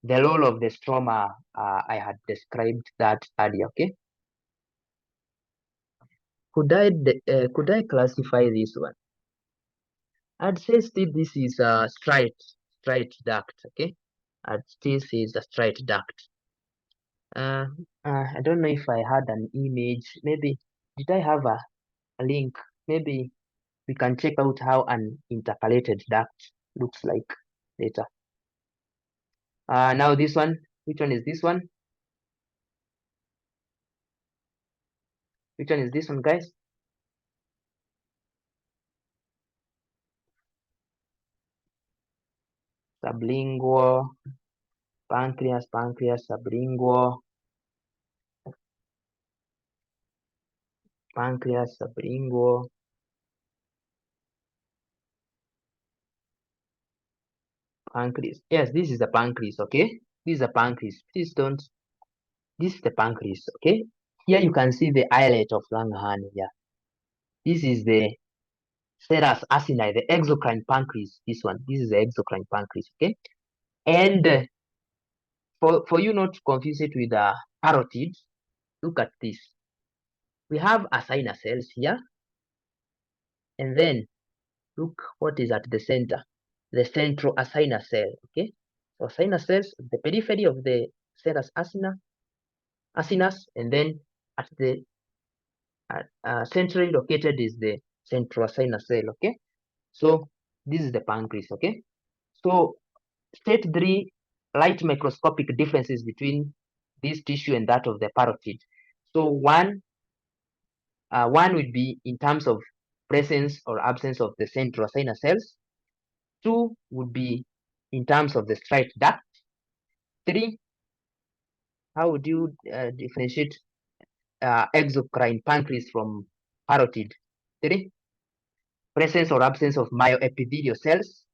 role of the stroma. I had described that earlier, okay? Could I classify this one? I'd say still this is a straight duct, okay? I'd still say it's a straight duct. I don't know if I had an image. Maybe did I have a link? Maybe we can check out how an intercalated duct looks like later. Now this one. Which one is this one? Which one is this one, guys? Sublingual, pancreas, sublingual, sublingual, pancreas. Yes, this is the pancreas, okay? This is the pancreas. Please don't. This is the pancreas, okay? Here you can see the islet of Langerhans here. This is the serous acini, the exocrine pancreas. This one. This is the exocrine pancreas, okay? And for you not to confuse it with the parotid, look at this. We have acinar cells here, and then look what is at the center, the central acinar cell, okay? So acinar cells, the periphery of the serous acinus, and then at the centrally located is the central acinar cell, okay? So this is the pancreas, okay? So state three light microscopic differences between this tissue and that of the parotid. So one would be in terms of presence or absence of the central acinar cells. Two would be in terms of the striate duct. Three, how would you differentiate exocrine pancreas from parotid? Three, presence or absence of myoepithelial cells.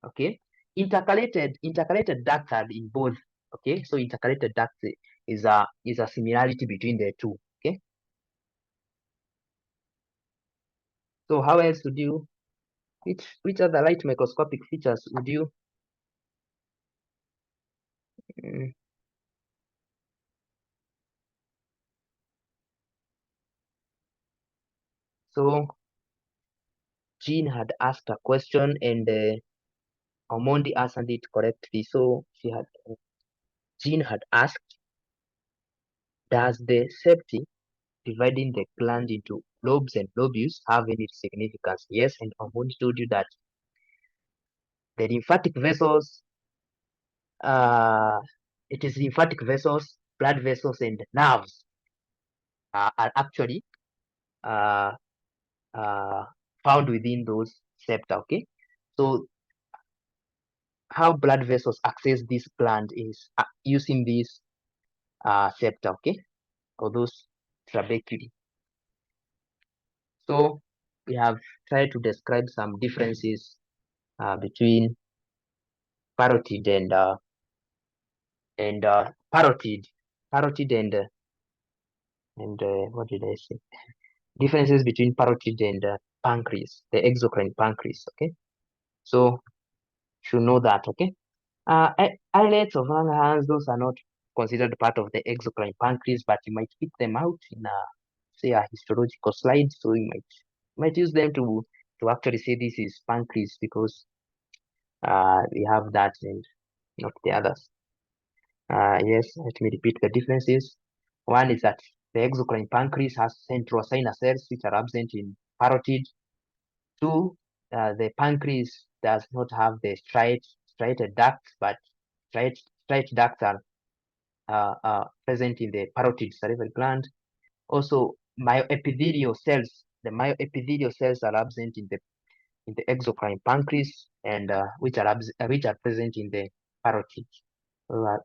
Okay, intercalated ducts are in both. Okay, so intercalated ducts is a similarity between the two. Okay, so how else would you? Which other light microscopic features would you? Mm, so Jean had asked a question, and Omondi answered it correctly. So Jean had asked, does the septum dividing the gland into lobes and lobules have any significance? Yes, and Omondi told you that the lymphatic vessels, uh, it is lymphatic vessels, blood vessels, and nerves are actually uh, uh, found within those septa. Okay, So how blood vessels access this gland is using this septa, okay, or those trabeculae. So we have tried to describe some differences between parotid and parotid and what did I say? Differences between parotid and pancreas, the exocrine pancreas. Okay, so should know that. Okay, islets of Langerhans, those are not considered part of the exocrine pancreas, but you might pick them out in a say a histological slide. So you might use them to actually say this is pancreas because we have that and not the others. Yes, let me repeat the differences. One is that the exocrine pancreas has central sinus cells which are absent in parotid. Two, the pancreas does not have the striated ducts, but striate ducts are present in the parotid salivary gland. Also, myoepithelial cells, the myoepithelial cells are absent in the exocrine pancreas and which are present in the parotid.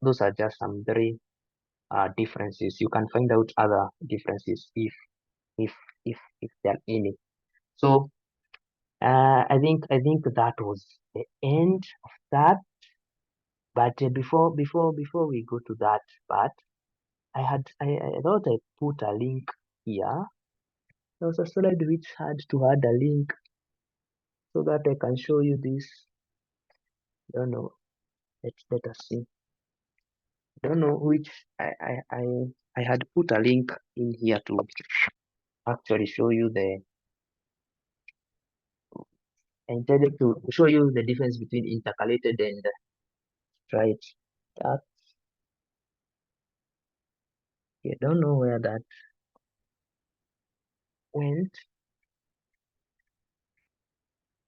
Those are just some very differences. You can find out other differences if if there are any. So I think that was the end of that. But before we go to that part, I thought I put a link here. There was a slide which had to add a link so that I can show you this. Don't know. Let us see. Don't know which I had put a link in here to actually show you the I intended to show you the difference between intercalated and straight. That I don't know where that went.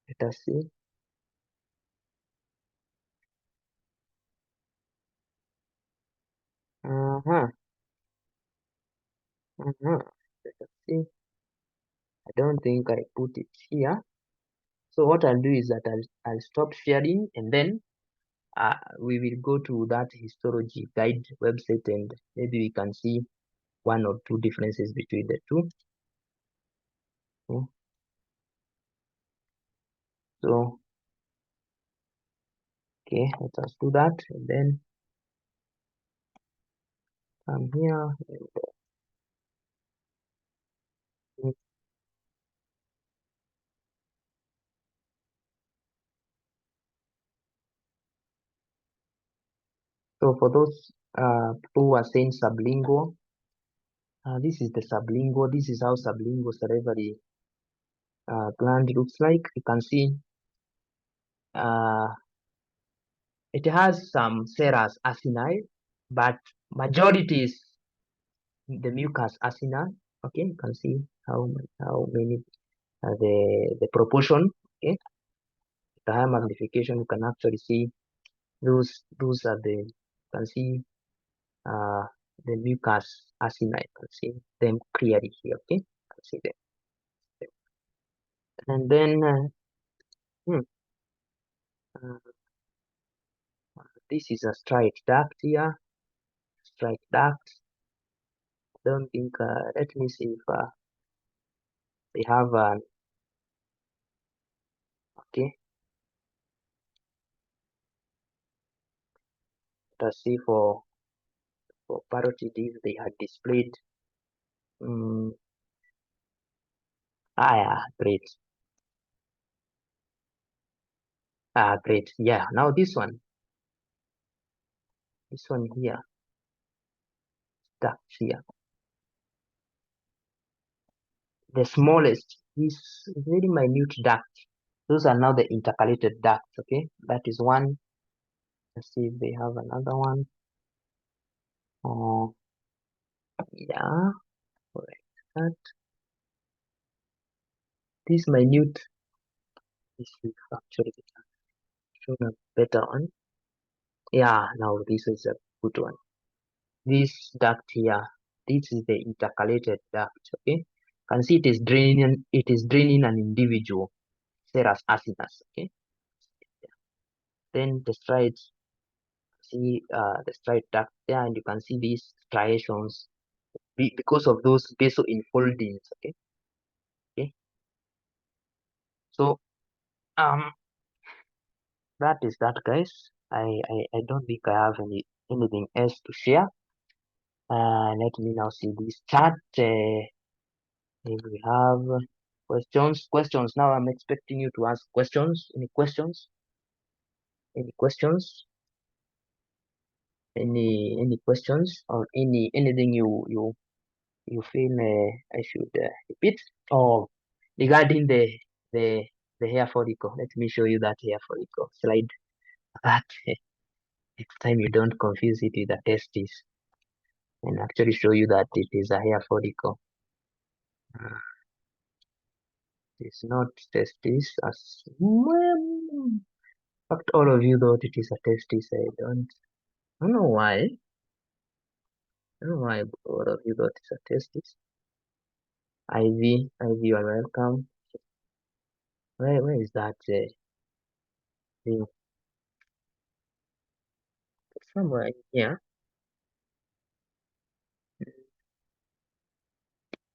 Let us see. Uh-huh. Uh-huh. Let us see. I don't think I put it here. So what I'll do is that I'll stop sharing and then we will go to that histology guide website and maybe we can see one or two differences between the two. So okay, let us do that and then come here. So for those who are saying sublingual, this is the sublingual. This is how sublingual salivary gland looks like. You can see uh, it has some serous acini, but majority is the mucus acini. Okay, you can see how many the proportion. Okay, the higher magnification you can actually see those are the you can see uh, the mucus acini. You can see them clearly here. Okay, you can see them. And then hmm, uh, this is a straight duct here. Straight duct. Don't think. Let me see if they have an okay. Let's see for parotid if they had displayed. Um, yeah, great. Great. Yeah. Now this one here, duct here, the smallest is very minute duct. Those are now the intercalated ducts. Okay, that is one. Let's see if they have another one. Oh, yeah. Like that. This minute is actually shown a better one. Yeah, now this is a good one. This duct here, this is the intercalated duct. Okay, can see it is draining an individual serous acinus. Okay, then the striates, see the striate duct there, and you can see these striations because of those basal enfoldings. Okay. So that is that, guys. I don't think I have anything else to share. Let me now see this chart. If we have questions now, I'm expecting you to ask questions. Any questions? Any questions? Any questions or anything you feel I should repeat, or regarding the the hair follicle? Let me show you that hair follicle slide. That next time you don't confuse it with a testis, and actually show you that it is a hair follicle. Uh, it's not testis as well. Fact, all of you thought it is a testis. I don't know why. I don't know why all of you thought it's a testis. Ivy, you are welcome. Where is that thing? Somewhere here.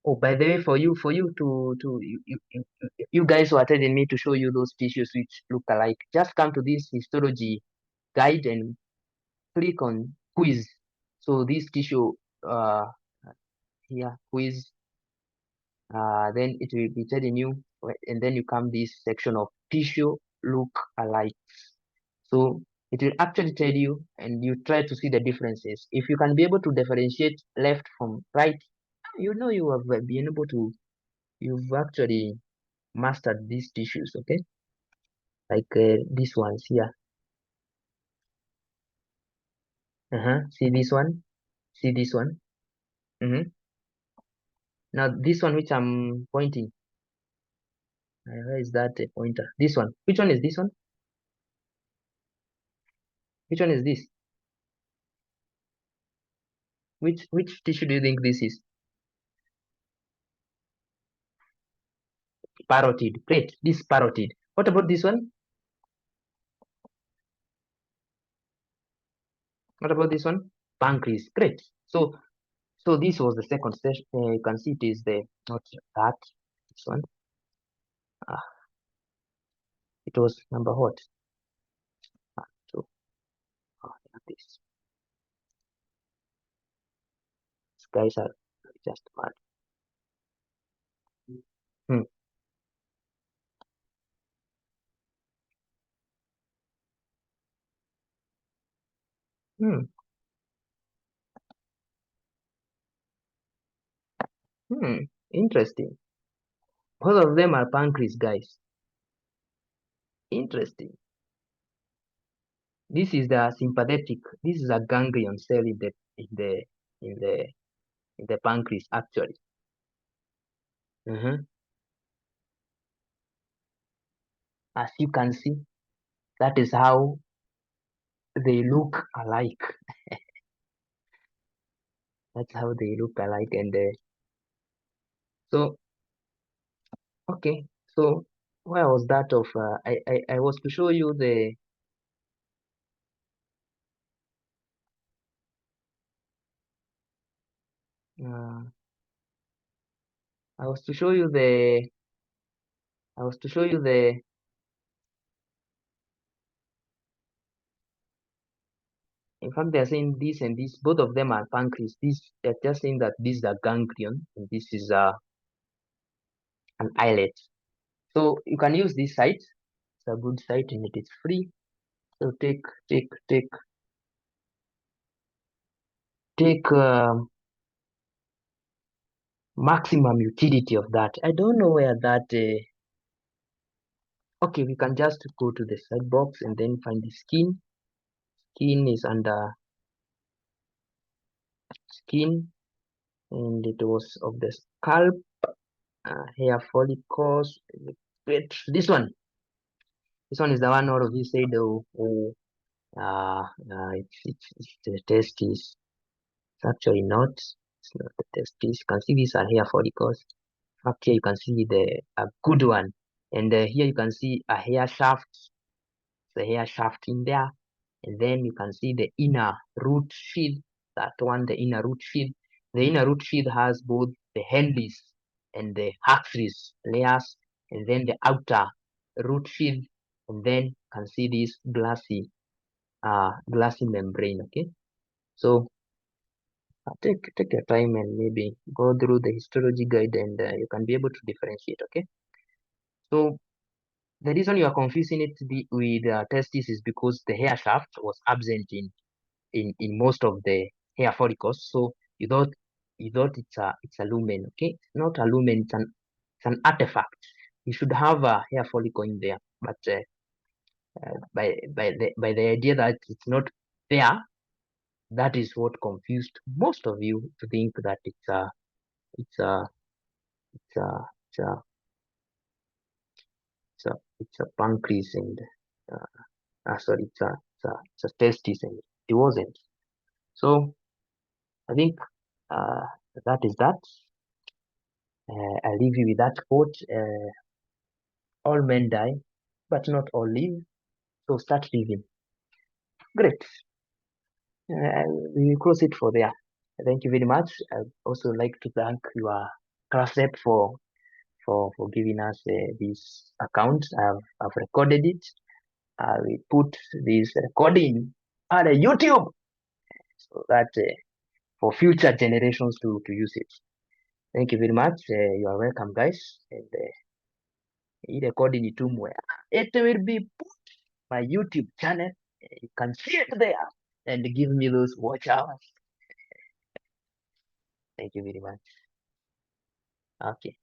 Oh, by the way, you guys who are telling me to show you those tissues which look alike, just come to this histology guide and click on quiz. So this tissue here quiz, then it will be telling you, and then you come this section of tissue look alike. So it will actually tell you, and you try to see the differences. If you can be able to differentiate left from right, you know you have been able to, you've actually mastered these tissues, okay? Like these ones here. See this one? See this one? Now this one which I'm pointing, where is that pointer? This one. Which one is this one? Which one is this? Which tissue do you think this is? Parotid. Great. This parotid. What about this one? What about this one? Pancreas. Great. So this was the second session. You can see it is the not that this one. Ah, it was number what? So this. These guys are just mad. Hmm. Hmm. Hmm. Interesting. Both of them are pancreas, guys. Interesting. This is the sympathetic. This is a ganglion cell in the in the in the pancreas actually. As you can see, that is how they look alike. That's how they look alike, and so okay. So where was that of? I was to show you the. I was to show you the. I was to show you the. In fact, they are saying this and this. Both of them are pancreas. This they're just saying that this is a ganglion and this is an islet. So you can use this site. It's a good site and it is free. So take maximum utility of that. I don't know where that. Okay, we can just go to the side box and then find the skin. Skin is under skin, and it was of the scalp, hair follicles. Wait, this one. This one is the one all of you said, it's the testes. It's actually not. It's not the testes. You can see these are hair follicles. In fact, here you can see a good one, and here you can see a hair shaft. the hair shaft in there. And then you can see the inner root sheath, that one, the inner root sheath. The inner root sheath has both the Henle's and the Huxley's layers, and then the outer root sheath, and then you can see this glassy membrane. Okay, so take your time and maybe go through the histology guide, and you can be able to differentiate. Okay, so the reason you are confusing it with testis is because the hair shaft was absent in most of the hair follicles. So you thought it's a lumen. Okay, it's not a lumen. It's an artifact. You should have a hair follicle in there, but by the idea that it's not there, that is what confused most of you to think that it's a it's a it's a it's a pancreas, and sorry, it's a testis, and it wasn't. So I think uh, that is that. I'll leave you with that quote. All men die, but not all live. So start living. Great. We will close it for there. Thank you very much. I'd also like to thank your class rep for giving us this account. I've recorded it. We put this recording on YouTube so that for future generations to use it. Thank you very much. You are welcome, guys. And hii recording itumwe. It will be put my YouTube channel. You can see it there and give me those watch hours. Thank you very much. Okay.